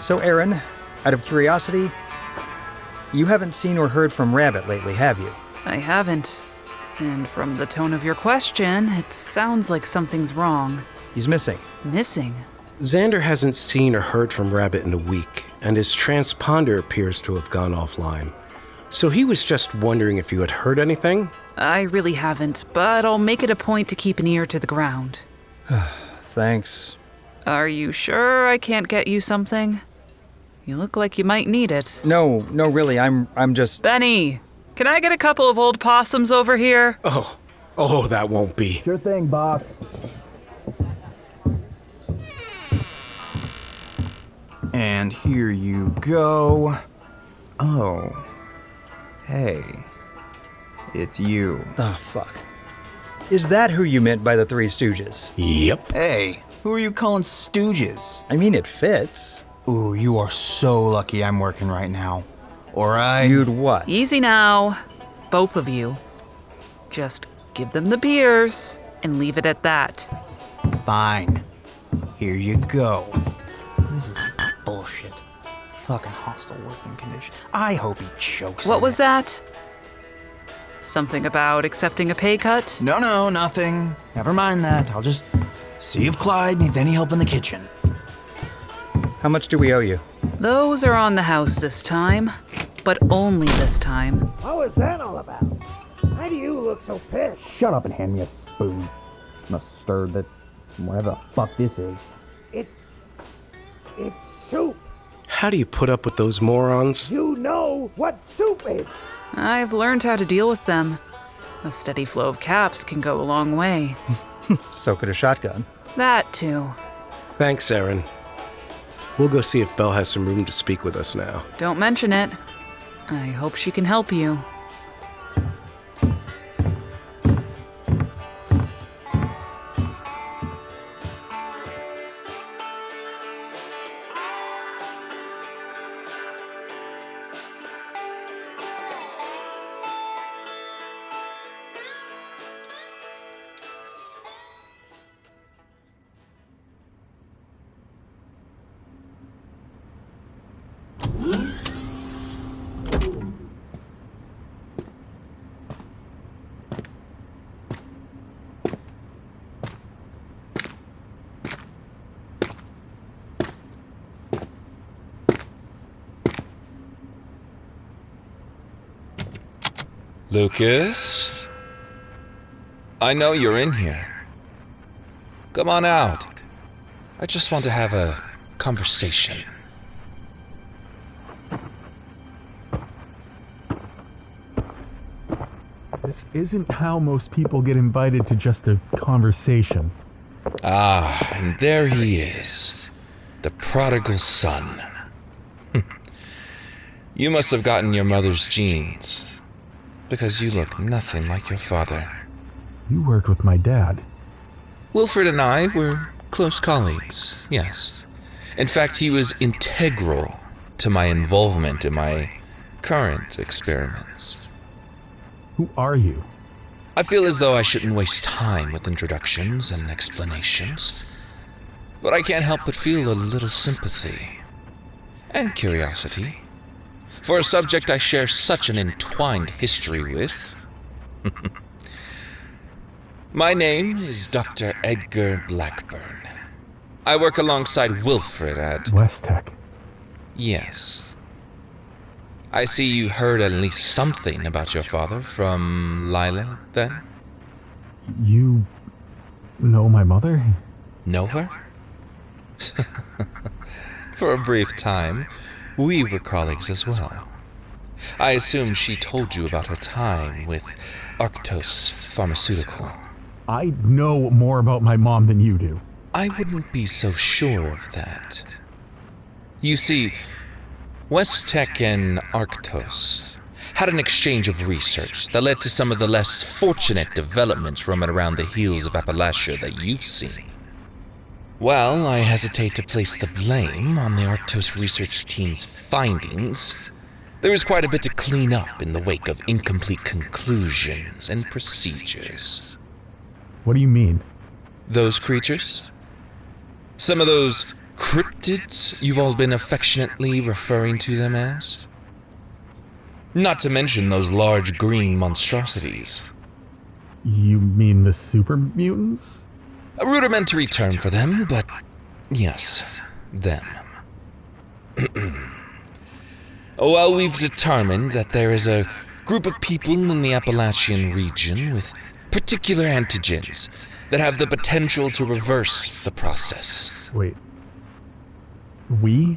So, Aaron, out of curiosity, you haven't seen or heard from Rabbit lately, have you? I haven't. And from the tone of your question, it sounds like something's wrong. He's missing. Missing? Xander hasn't seen or heard from Rabbit in a week, and his transponder appears to have gone offline. So he was just wondering if you had heard anything? I really haven't, but I'll make it a point to keep an ear to the ground. Thanks. Are you sure I can't get you something? You look like you might need it. No, really, I'm just... Benny, can I get a couple of old possums over here? Oh, that won't be. Sure thing, boss. And here you go. Oh. Hey. It's you. Oh, fuck. Is that who you meant by the Three Stooges? Yep. Hey, who are you calling stooges? I mean, it fits. Ooh, you are so lucky I'm working right now. Or I... You'd what? Easy now. Both of you. Just give them the beers and leave it at that. Fine. Here you go. This is bullshit. Fucking hostile working condition. I hope he chokes. What was that? Something about accepting a pay cut? No, nothing. Never mind that. I'll just see if Clyde needs any help in the kitchen. How much do we owe you? Those are on the house this time, but only this time. What was that all about? Why do you look so pissed? Shut up and hand me a spoon. Must stir that whatever the fuck this is. It's soup. How do you put up with those morons? You know what soup is. I've learned how to deal with them. A steady flow of caps can go a long way. So could a shotgun. That too. Thanks, Aaron. We'll go see if Belle has some room to speak with us now. Don't mention it. I hope she can help you. Lucas? I know you're in here. Come on out. I just want to have a conversation. This isn't how most people get invited to just a conversation. Ah, and there he is. The prodigal son. You must have gotten your mother's genes, because you look nothing like your father. You worked with my dad. Wilfred and I were close colleagues, yes. In fact, he was integral to my involvement in my current experiments. Who are you? I feel as though I shouldn't waste time with introductions and explanations, but I can't help but feel a little sympathy and curiosity for a subject I share such an entwined history with. My name is Dr. Edgar Blackburn. I work alongside Wilfred at West Tech. Yes. I see you heard at least something about your father from Lila, then? You know my mother? Know her? For a brief time, we were colleagues as well. I assume she told you about her time with Arctos Pharmaceutical. I know more about my mom than you do. I wouldn't be so sure of that. You see, West Tech and Arctos had an exchange of research that led to some of the less fortunate developments roaming around the hills of Appalachia that you've seen. Well, I hesitate to place the blame on the Arctos research team's findings. There is quite a bit to clean up in the wake of incomplete conclusions and procedures. What do you mean? Those creatures? Some of those cryptids you've all been affectionately referring to them as? Not to mention those large green monstrosities. You mean the super mutants? A rudimentary term for them, but yes, them. Well, we've determined that there is a group of people in the Appalachian region with particular antigens that have the potential to reverse the process. Wait. We?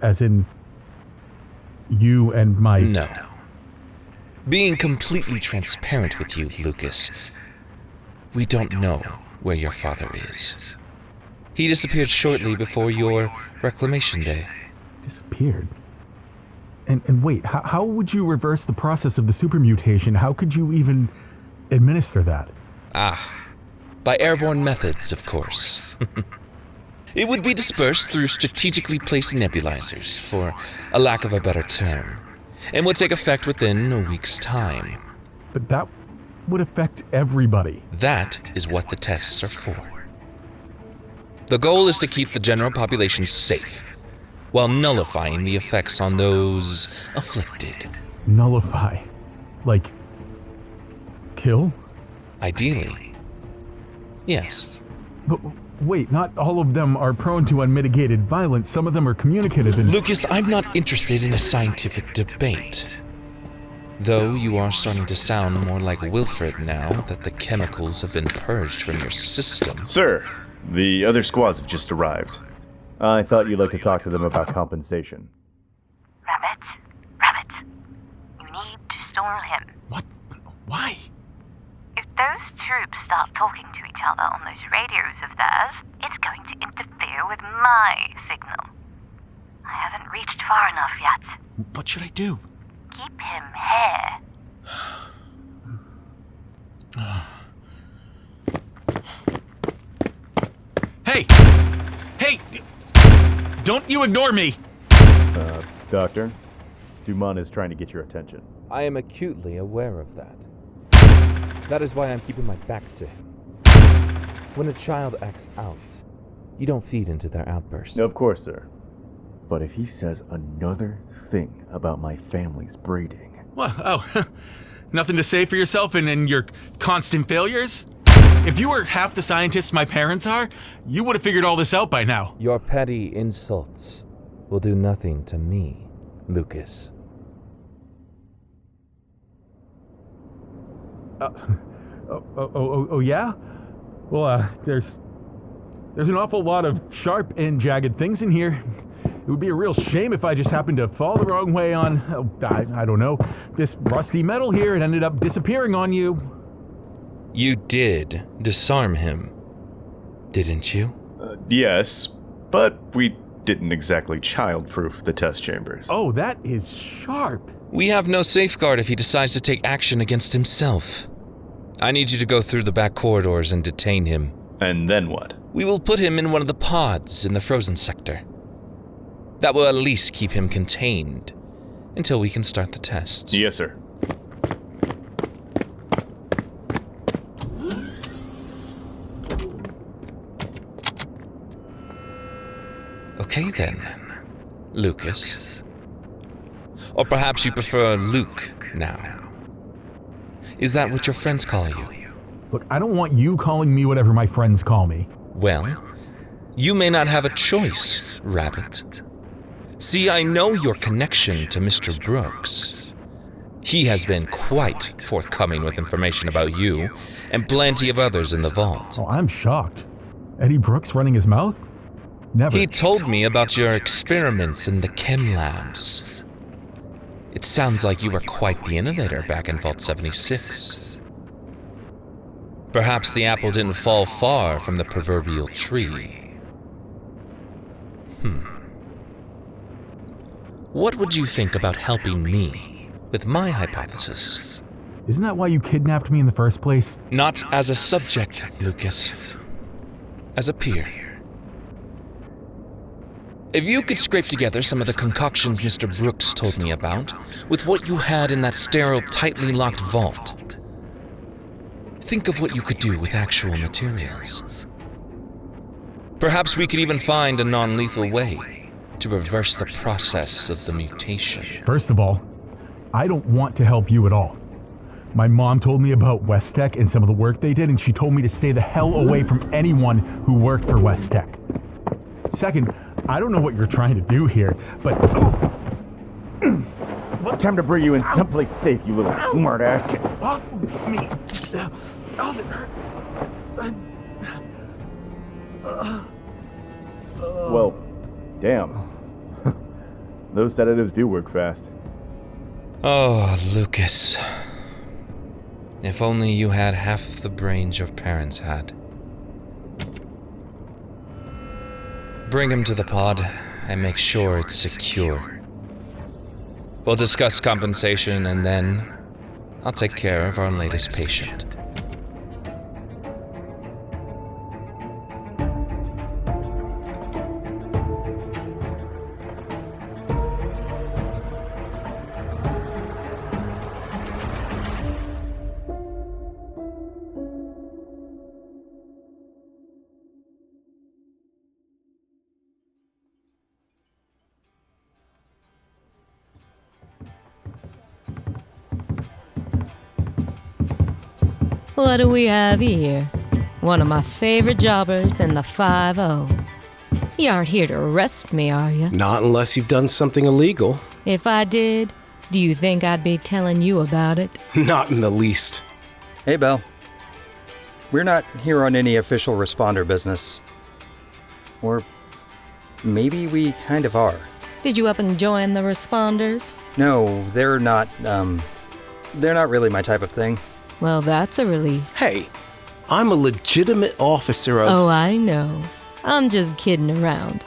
As in you and my... No. Being completely transparent with you, Lucas, we don't know where your father is. He disappeared shortly before your reclamation day. Disappeared? And wait, how would you reverse the process of the supermutation? How could you even administer that? By airborne methods, of course. It would be dispersed through strategically placed nebulizers, for a lack of a better term, and would take effect within a week's time. But that would affect everybody. That is what the tests are for. The goal is to keep the general population safe, while nullifying the effects on those afflicted. Nullify? Like, kill? Ideally. Yes. But wait, not all of them are prone to unmitigated violence. Some of them are communicative and... Lucas, I'm not interested in a scientific debate. Though you are starting to sound more like Wilfred now that the chemicals have been purged from your system. Sir, the other squads have just arrived. I thought you'd like to talk to them about compensation. Rabbit, you need to stall him. What? Why? If those troops start talking to each other on those radios of theirs, it's going to interfere with my signal. I haven't reached far enough yet. What should I do? Keep him here. Hey! Hey! Don't you ignore me! Doctor, Dumont is trying to get your attention. I am acutely aware of that. That is why I'm keeping my back to him. When a child acts out, you don't feed into their outbursts. Of course, sir. But if he says another thing about my family's breeding... What? Oh, nothing to say for yourself and your constant failures? If you were half the scientists my parents are, you would have figured all this out by now. Your petty insults will do nothing to me, Lucas. Oh, yeah? Well, there's an awful lot of sharp and jagged things in here. It would be a real shame if I just happened to fall the wrong way on, I don't know, this rusty metal here and ended up disappearing on you. You did disarm him, didn't you? Yes, but we didn't exactly childproof the test chambers. Oh, that is sharp. We have no safeguard if he decides to take action against himself. I need you to go through the back corridors and detain him. And then what? We will put him in one of the pods in the frozen sector. That will at least keep him contained until we can start the tests. Yes, sir. Okay then, Lucas. Or perhaps you prefer Luke now. Is that what your friends call you? Look, I don't want you calling me whatever my friends call me. Well, you may not have a choice, Rabbit. See, I know your connection to Mr. Brooks. He has been quite forthcoming with information about you and plenty of others in the vault. Oh, I'm shocked. Eddie Brooks running his mouth? Never. He told me about your experiments in the chem labs. It sounds like you were quite the innovator back in Vault 76. Perhaps the apple didn't fall far from the proverbial tree. What would you think about helping me with my hypothesis? Isn't that why you kidnapped me in the first place? Not as a subject, Lucas. As a peer. If you could scrape together some of the concoctions Mr. Brooks told me about with what you had in that sterile, tightly locked vault, think of what you could do with actual materials. Perhaps we could even find a non-lethal way to reverse the process of the mutation. First of all, I don't want to help you at all. My mom told me about West Tech and some of the work they did, and she told me to stay the hell away from anyone who worked for West Tech. Second, I don't know what you're trying to do here, but... What time to bring you in someplace safe, you little smartass. Get off me. Oh, that hurt. Well, damn. Those sedatives do work fast. Oh, Lucas. If only you had half the brains your parents had. Bring him to the pod and make sure it's secure. We'll discuss compensation and then I'll take care of our latest patient. What do we have here? One of my favorite jobbers in the 5-0. You aren't here to arrest me, are you? Not unless you've done something illegal. If I did, do you think I'd be telling you about it? Not in the least. Hey, Belle. We're not here on any official responder business. Or maybe we kind of are. Did you up and join the responders? No, they're not really my type of thing. Well, that's a relief. Hey, I'm a legitimate officer of... Oh, I know. I'm just kidding around.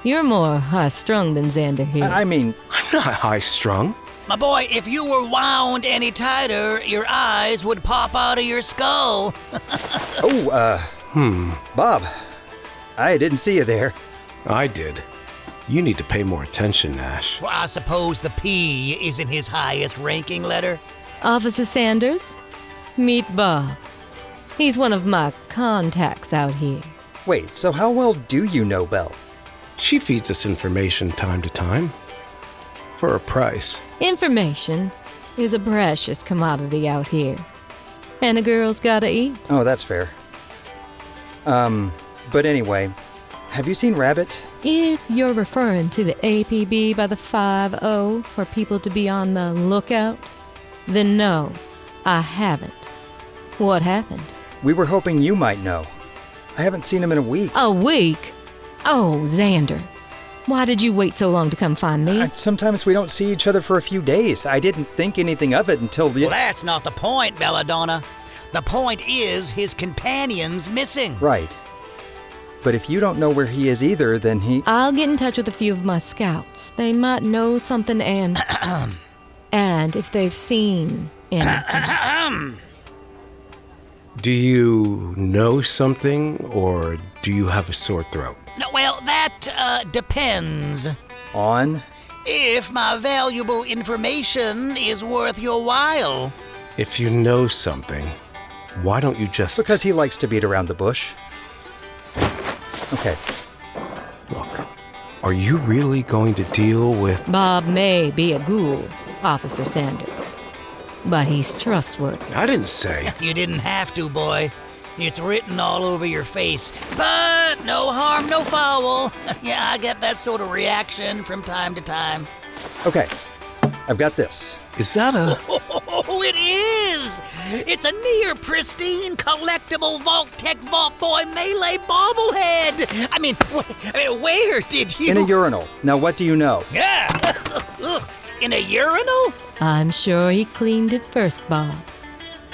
You're more high-strung than Xander here. I mean... I'm not high-strung. My boy, if you were wound any tighter, your eyes would pop out of your skull. Bob. I didn't see you there. I did. You need to pay more attention, Nash. Well, I suppose the P isn't his highest ranking letter. Officer Sanders, meet Bob. He's one of my contacts out here. Wait, so how well do you know Belle? She feeds us information time to time. For a price. Information is a precious commodity out here. And a girl's gotta eat. Oh, that's fair. But anyway, have you seen Rabbit? If you're referring to the APB by the 5-0 for people to be on the lookout, then no, I haven't. What happened? We were hoping you might know. I haven't seen him in a week. A week? Oh, Xander. Why did you wait so long to come find me? Sometimes we don't see each other for a few days. I didn't think anything of it until the... Well, that's not the point, Belladonna. The point is his companion's missing. Right. But if you don't know where he is either, then he... I'll get in touch with a few of my scouts. They might know something and... and if they've seen anything. Do you know something, or do you have a sore throat? No, well, that depends. On? If my valuable information is worth your while. If you know something, why don't you just... Because he likes to beat around the bush. Okay. Look, are you really going to deal with... Bob may be a ghoul, Officer Sanders, but he's trustworthy. I didn't say... You didn't have to, boy. It's written all over your face. But no harm, no foul. Yeah, I get that sort of reaction from time to time. Okay, I've got this. Is that a... Oh, it is! It's a near pristine collectible Vault-Tec Vault Boy Melee bobblehead! I mean, where did you... In a urinal. Now what do you know? Yeah! In a urinal? I'm sure he cleaned it first, Bob.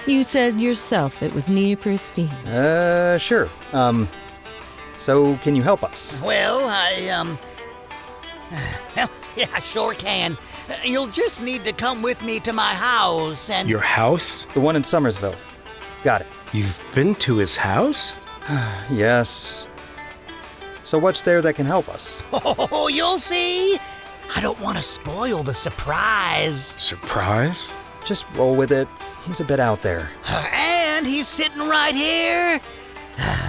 You said yourself it was near pristine. Sure. So can you help us? Well, yeah, I sure can. You'll just need to come with me to my house and... Your house? The one in Somersville. Got it. You've been to his house? Yes. So what's there that can help us? Oh, you'll see. I don't want to spoil the surprise. Surprise? Just roll with it. He's a bit out there. And he's sitting right here.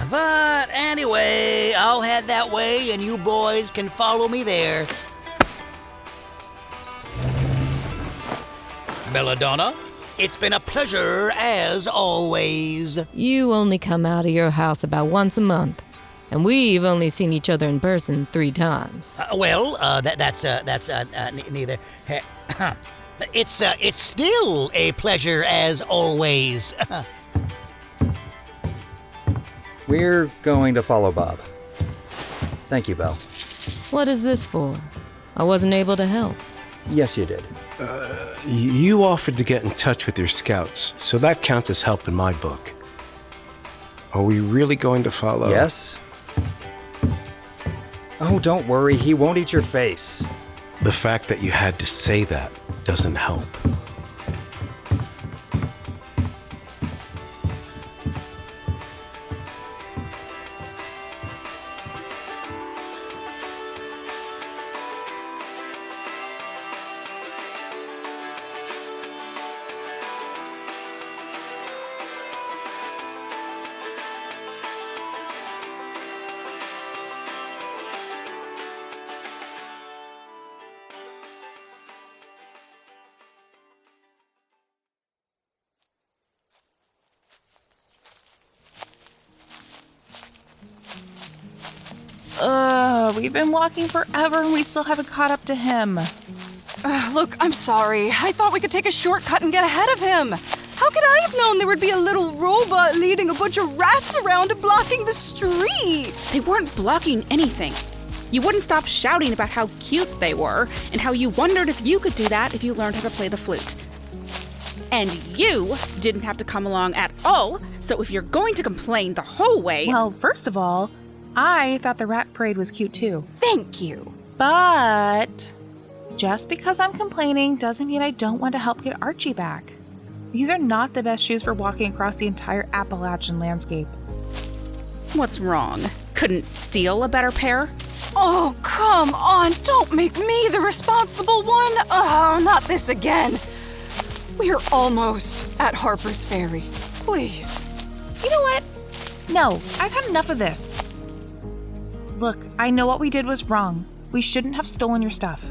But anyway, I'll head that way and you boys can follow me there. Belladonna, it's been a pleasure as always. You only come out of your house about once a month, and we've only seen each other in person 3 times. That's neither. It's still a pleasure as always. We're going to follow Bob. Thank you, Belle. What is this for? I wasn't able to help. Yes, you did. You offered to get in touch with your scouts, so that counts as help in my book. Are we really going to follow? Yes. Oh, don't worry. He won't eat your face. The fact that you had to say that doesn't help. We've been walking forever and we still haven't caught up to him. Look, I'm sorry. I thought we could take a shortcut and get ahead of him. How could I have known there would be a little robot leading a bunch of rats around and blocking the street? They weren't blocking anything. You wouldn't stop shouting about how cute they were and how you wondered if you could do that if you learned how to play the flute. And you didn't have to come along at all, so if you're going to complain the whole way... Well, first of all, I thought the rat parade was cute too. Thank you. But just because I'm complaining doesn't mean I don't want to help get Archie back. These are not the best shoes for walking across the entire Appalachian landscape. What's wrong? Couldn't steal a better pair? Oh, come on. Don't make me the responsible one. Oh, not this again. We're almost at Harper's Ferry. Please. You know what? No, I've had enough of this. Look, I know what we did was wrong. We shouldn't have stolen your stuff.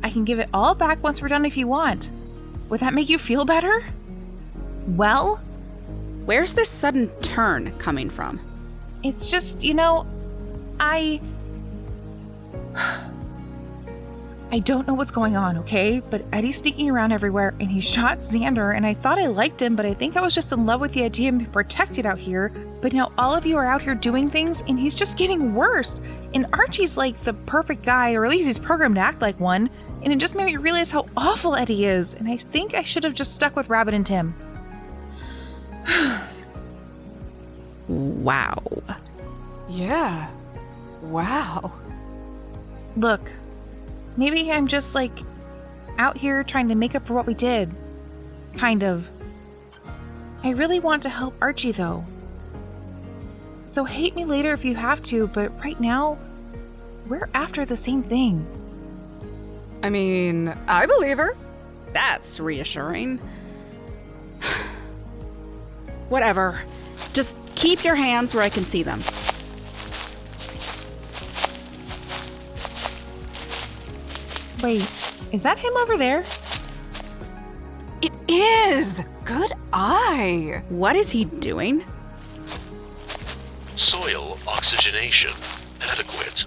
I can give it all back once we're done if you want. Would that make you feel better? Well? Where's this sudden turn coming from? It's just, I I don't know what's going on, okay? But Eddie's sneaking around everywhere, and he shot Xander, and I thought I liked him, but I think I was just in love with the idea of being protected out here. But now all of you are out here doing things, and he's just getting worse. And Archie's like the perfect guy, or at least he's programmed to act like one, and it just made me realize how awful Eddie is, and I think I should have just stuck with Rabbit and Tim. Wow. Yeah. Wow. Look, maybe I'm just like out here trying to make up for what we did. Kind of. I really want to help Archie though. So hate me later if you have to, but right now, we're after the same thing. I mean, I believe her. That's reassuring. Whatever. Just keep your hands where I can see them. Wait, is that him over there? It is! Good eye! What is he doing? Soil oxygenation adequate.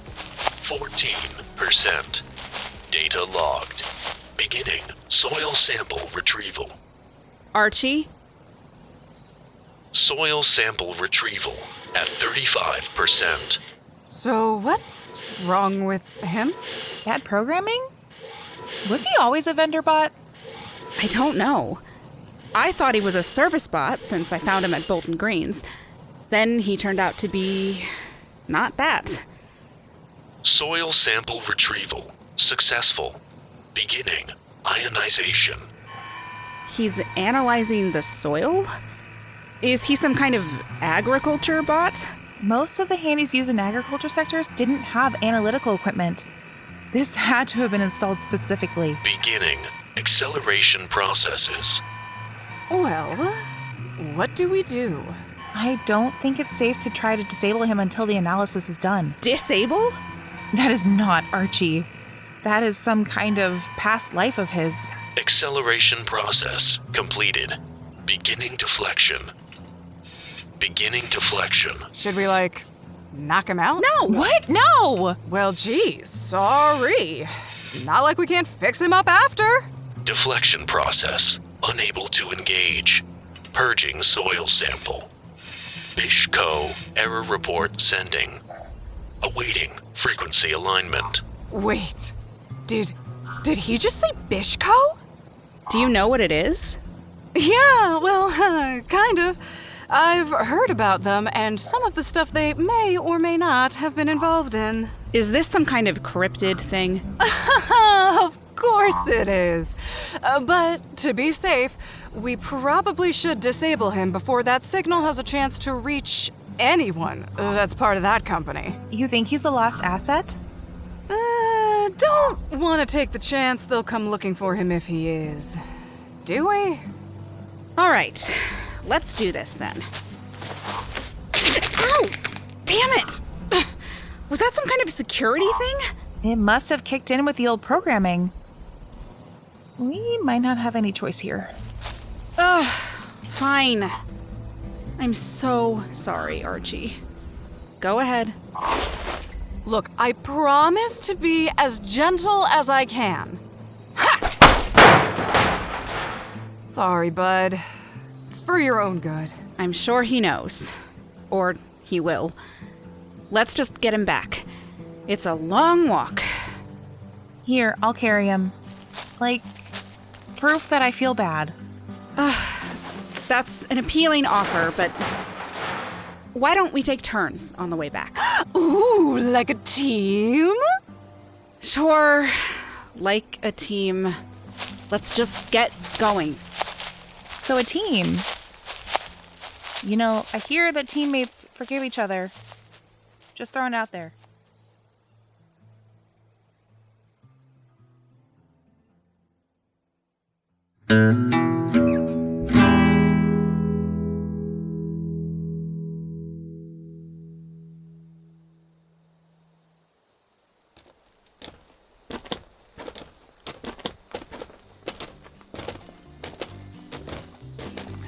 14%. Data logged. Beginning soil sample retrieval. Archie? Soil sample retrieval at 35%. So what's wrong with him? Bad programming? Was he always a vendor bot? I don't know. I thought he was a service bot since I found him at Bolton Greens. Then he turned out to be not that. Soil sample retrieval successful. Beginning ionization. He's analyzing the soil? Is he some kind of agriculture bot? Most of the handies used in agriculture sectors didn't have analytical equipment. This had to have been installed specifically. Beginning acceleration processes. Well, what do we do? I don't think it's safe to try to disable him until the analysis is done. Disable? That is not Archie. That is some kind of past life of his. Acceleration process completed. Beginning deflection. Beginning deflection. Should we, knock him out? No! What? No! Well, geez, sorry. It's not like we can't fix him up after. Deflection process unable to engage. Purging soil sample. Bishco error report sending. Awaiting frequency alignment. Wait, did he just say Bishco? Do you know what it is? Yeah, well, kind of. I've heard about them and some of the stuff they may or may not have been involved in. Is this some kind of cryptid thing? Of course it is. But to be safe, we probably should disable him before that signal has a chance to reach anyone that's part of that company. You think he's the lost asset? Don't want to take the chance they'll come looking for him if he is. Do we? All right, let's do this then. Ow! Damn it! Was that some kind of security thing? It must have kicked in with the old programming. We might not have any choice here. Ugh, fine. I'm so sorry, Archie. Go ahead. Look, I promise to be as gentle as I can. Ha! Sorry, bud. It's for your own good. I'm sure he knows. Or he will. Let's just get him back. It's a long walk. Here, I'll carry him. Proof that I feel bad. That's an appealing offer, but why don't we take turns on the way back? Ooh, like a team? Sure, like a team. Let's just get going. So a team. You know, I hear that teammates forgive each other. Just throwing it out there.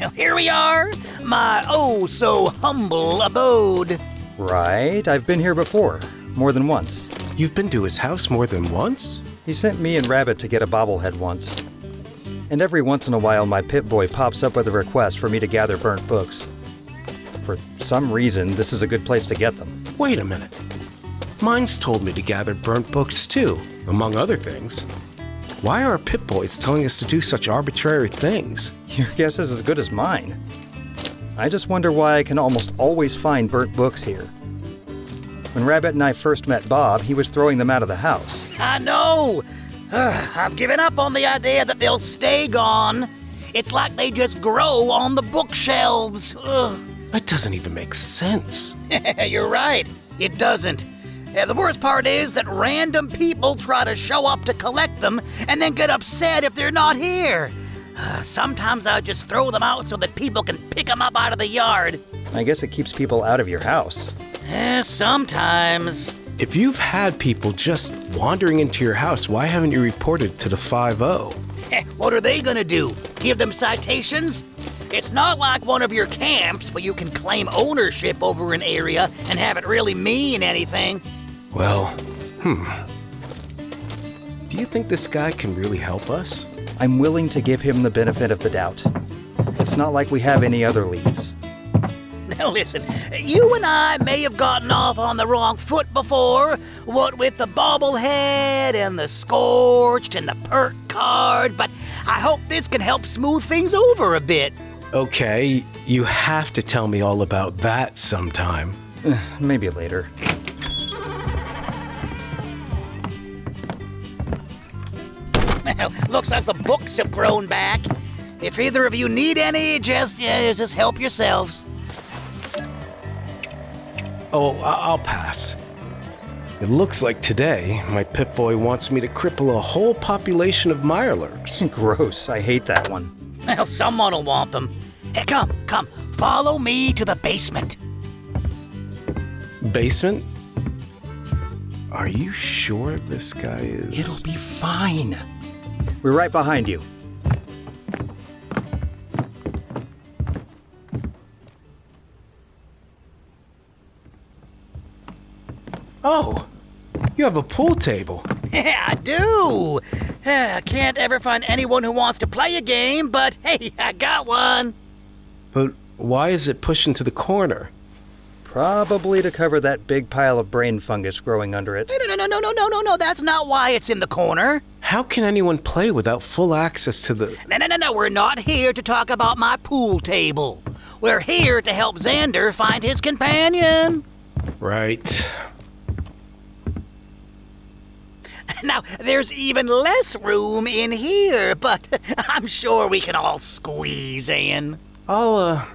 Well, here we are, my oh-so-humble abode. Right, I've been here before. More than once. You've been to his house more than once? He sent me and Rabbit to get a bobblehead once. And every once in a while, my Pip-Boy pops up with a request for me to gather burnt books. For some reason, this is a good place to get them. Wait a minute. Mine's told me to gather burnt books too, among other things. Why are our Pip-Boys telling us to do such arbitrary things? Your guess is as good as mine. I just wonder why I can almost always find burnt books here. When Rabbit and I first met Bob, he was throwing them out of the house. I know! I've given up on the idea that they'll stay gone. It's like they just grow on the bookshelves. Ugh. That doesn't even make sense. You're right. It doesn't. The worst part is that random people try to show up to collect them and then get upset if they're not here. Sometimes I just throw them out so that people can pick them up out of the yard. I guess it keeps people out of your house. Sometimes. If you've had people just wandering into your house, why haven't you reported to the 5-0? What are they gonna do? Give them citations? It's not like one of your camps where you can claim ownership over an area and have it really mean anything. Well, do you think this guy can really help us? I'm willing to give him the benefit of the doubt. It's not like we have any other leads. Now listen, you and I may have gotten off on the wrong foot before, what with the bobblehead and the scorched and the perk card, but I hope this can help smooth things over a bit. Okay, you have to tell me all about that sometime. Maybe later. Well, looks like the books have grown back. If either of you need any, just help yourselves. Oh, I'll pass. It looks like today my Pip-Boy wants me to cripple a whole population of mirelurks. Gross, I hate that one. Well, someone will want them. Hey, come, follow me to the basement. Basement? Are you sure this guy is... It'll be fine. We're right behind you. Oh, you have a pool table. Yeah, I do. I can't ever find anyone who wants to play a game, but hey, I got one. But why is it pushed into the corner? Probably to cover that big pile of brain fungus growing under it. No, that's not why it's in the corner. How can anyone play without full access to the... No, we're not here to talk about my pool table. We're here to help Xander find his companion. Right. Now, there's even less room in here, but I'm sure we can all squeeze in. I'll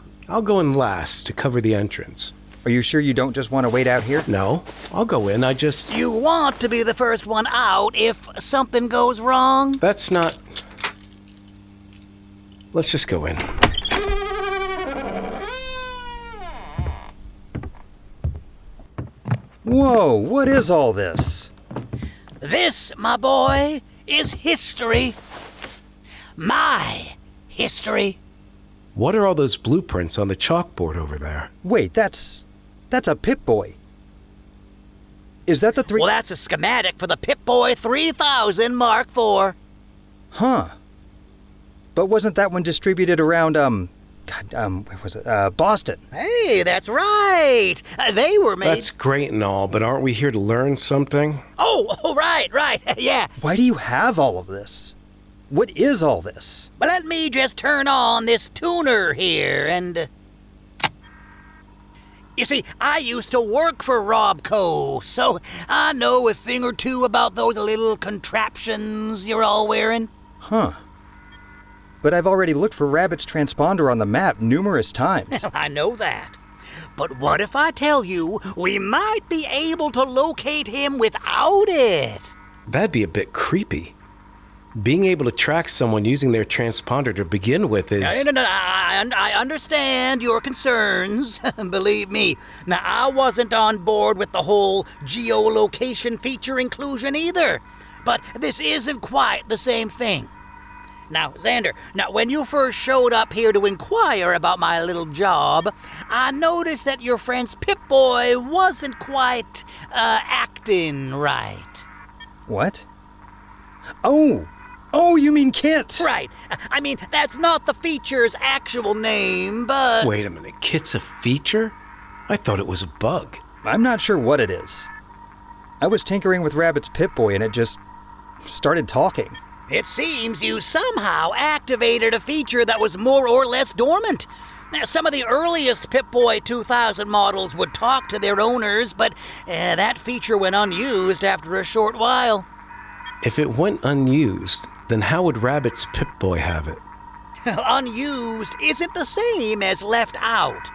go in last to cover the entrance. Are you sure you don't just want to wait out here? No, I'll go in, I just... You want to be the first one out if something goes wrong? That's not... Let's just go in. Whoa, what is all this? This, my boy, is history. My history. What are all those blueprints on the chalkboard over there? Wait, that's a Pip-Boy. Is that the Well, that's a schematic for the Pip-Boy 3000 Mark IV. Huh. But wasn't that one distributed around, where was it? Boston. Hey, that's right. They were made... That's great and all, but aren't we here to learn something? Oh, right, yeah. Why do you have all of this? What is all this? Well, let me just turn on this tuner here and... You see, I used to work for Robco, so I know a thing or two about those little contraptions you're all wearing. Huh. But I've already looked for Rabbit's transponder on the map numerous times. I know that. But what if I tell you we might be able to locate him without it? That'd be a bit creepy. Being able to track someone using their transponder to begin with is... No, I understand your concerns. Believe me. Now, I wasn't on board with the whole geolocation feature inclusion either. But this isn't quite the same thing. Now, Xander, when you first showed up here to inquire about my little job, I noticed that your friend's Pip-Boy wasn't quite, acting right. What? Oh, you mean Kit? Right. I mean, that's not the feature's actual name, but... Wait a minute, Kit's a feature? I thought it was a bug. I'm not sure what it is. I was tinkering with Rabbit's Pip-Boy and it just started talking. It seems you somehow activated a feature that was more or less dormant. Now, some of the earliest Pip-Boy 2000 models would talk to their owners, but that feature went unused after a short while. If it went unused, then how would Rabbit's Pip-Boy have it? Unused isn't the same as left out.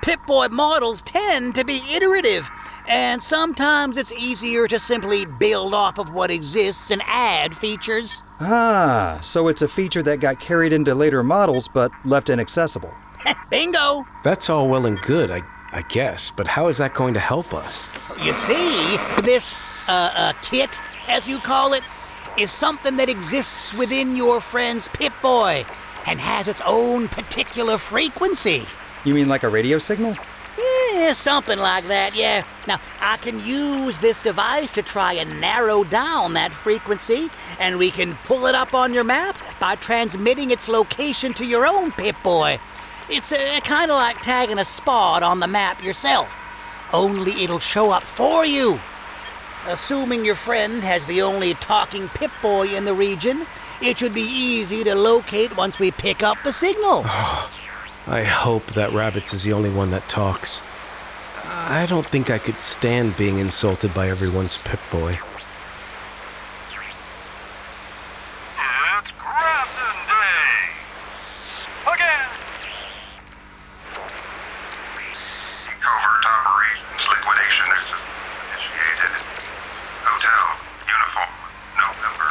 Pip-Boy models tend to be iterative, and sometimes it's easier to simply build off of what exists and add features. Ah, so it's a feature that got carried into later models but left inaccessible. Bingo! That's all well and good, I guess, but how is that going to help us? You see, this, kit, as you call it, is something that exists within your friend's Pip-Boy and has its own particular frequency. You mean like a radio signal? Yeah, something like that, yeah. Now, I can use this device to try and narrow down that frequency, and we can pull it up on your map by transmitting its location to your own Pip-Boy. It's kind of like tagging a spot on the map yourself, only it'll show up for you. Assuming your friend has the only talking Pip-Boy in the region, it should be easy to locate once we pick up the signal. I hope that Rabbit's is the only one that talks. I don't think I could stand being insulted by everyone's Pip-Boy. It's Grafton Day! Again! Covert operations liquidation is initiated. Hotel, uniform, November,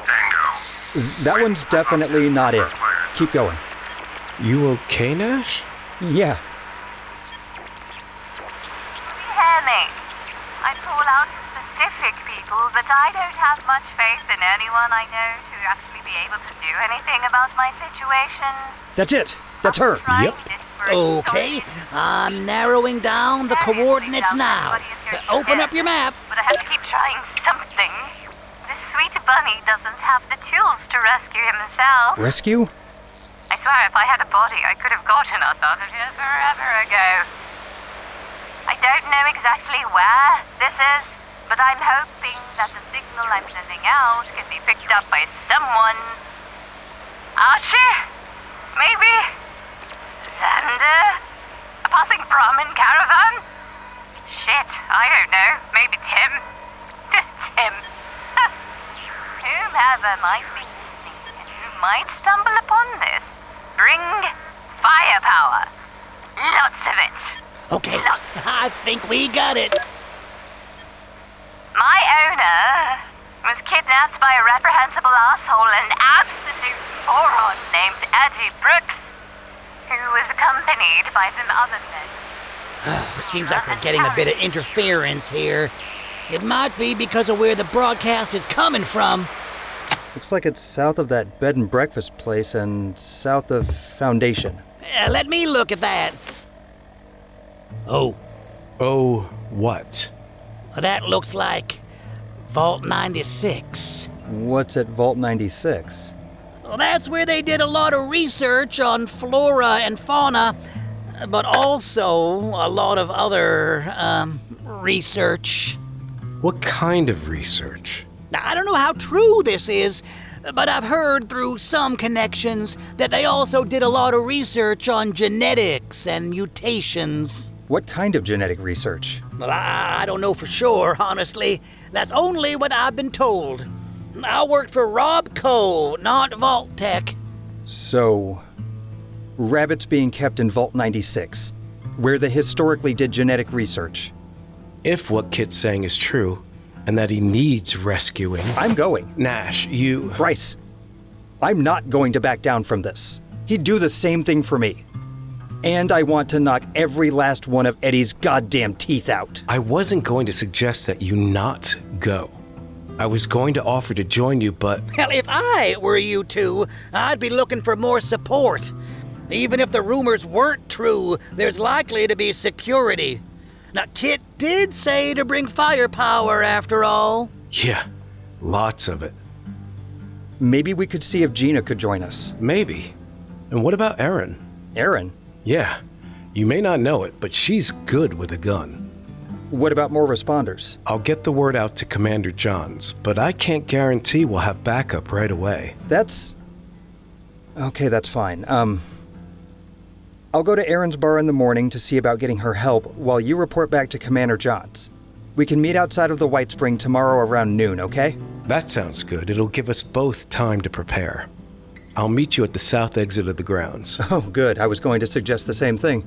Tango. That one's definitely not it. Keep going. You okay, Nash? Yeah. Hear me. I call out to specific people, but I don't have much faith in anyone I know to actually be able to do anything about my situation. That's it. That's her. Yep. Okay, I'm narrowing down the coordinates now. Open up your map. But I have to keep trying something. This sweet bunny doesn't have the tools to rescue himself. Rescue? I swear if I had a body, I could have gotten us out of here forever ago. I don't know exactly where this is, but I'm hoping that the signal I'm sending out can be picked up by someone. Archie? Maybe? Xander? A passing Brahmin caravan? Shit, I don't know. Maybe Tim? Tim. Whomever might be listening and who might stumble upon this, bring firepower. Lots of it. Okay, I think we got it. My owner was kidnapped by a reprehensible asshole and absolute moron named Eddie Brooks, who was accompanied by some other men. It seems like we're getting a bit of interference here. It might be because of where the broadcast is coming from. Looks like it's south of that bed and breakfast place and south of Foundation. Let me look at that. Oh, what? That looks like Vault 96. What's at Vault 96? Well, that's where they did a lot of research on flora and fauna, but also a lot of other, research. What kind of research? Now, I don't know how true this is, but I've heard through some connections that they also did a lot of research on genetics and mutations. What kind of genetic research? Well, I don't know for sure, honestly. That's only what I've been told. I worked for Robco, not Vault Tech. So, Rabbit's being kept in Vault 96, where they historically did genetic research. If what Kit's saying is true, and that he needs rescuing... I'm going. Nash, Bryce, I'm not going to back down from this. He'd do the same thing for me. And I want to knock every last one of Eddie's goddamn teeth out. I wasn't going to suggest that you not go. I was going to offer to join you, but... Hell, if I were you two, I'd be looking for more support. Even if the rumors weren't true, there's likely to be security. Now, Kit did say to bring firepower after all. Yeah, lots of it. Maybe we could see if Gina could join us. Maybe. And what about Erin? Erin? Yeah. You may not know it, but she's good with a gun. What about more responders? I'll get the word out to Commander Johns, but I can't guarantee we'll have backup right away. Okay, that's fine. I'll go to Erin's bar in the morning to see about getting her help while you report back to Commander Johns. We can meet outside of the White Spring tomorrow around noon, okay? That sounds good. It'll give us both time to prepare. I'll meet you at the south exit of the grounds. Oh, good. I was going to suggest the same thing.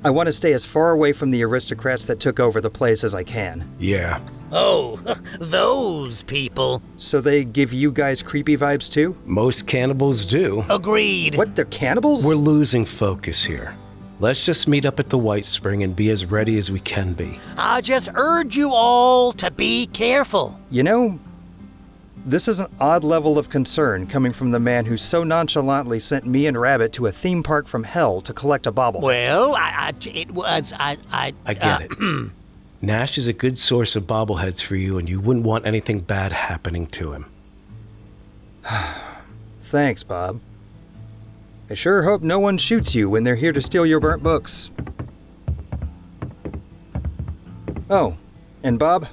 I want to stay as far away from the aristocrats that took over the place as I can. Yeah. Oh, those people. So they give you guys creepy vibes too? Most cannibals do. Agreed. What, they're cannibals? We're losing focus here. Let's just meet up at the White Spring and be as ready as we can be. I just urge you all to be careful. You know, this is an odd level of concern coming from the man who so nonchalantly sent me and Rabbit to a theme park from hell to collect a bobblehead. Well, I get it. Nash is a good source of bobbleheads for you, and you wouldn't want anything bad happening to him. Thanks, Bob. I sure hope no one shoots you when they're here to steal your burnt books. Oh, and Bob?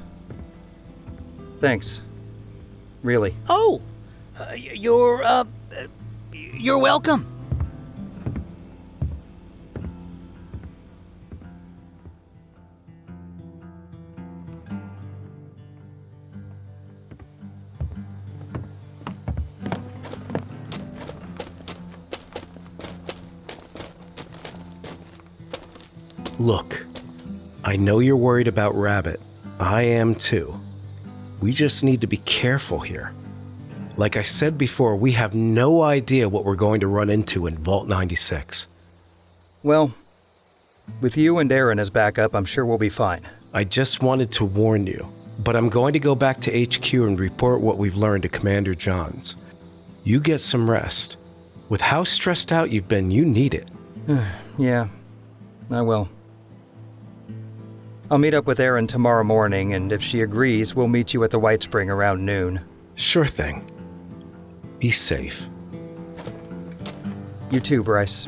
Thanks. Really. Oh, you're welcome. Look, I know you're worried about Rabbit. I am too. We just need to be careful here. Like I said before, we have no idea what we're going to run into in Vault 96. Well, with you and Erin as backup, I'm sure we'll be fine. I just wanted to warn you, but I'm going to go back to HQ and report what we've learned to Commander Johns. You get some rest. With how stressed out you've been, you need it. Yeah, I will. I'll meet up with Erin tomorrow morning, and if she agrees, we'll meet you at the White Spring around noon. Sure thing. Be safe. You too, Bryce.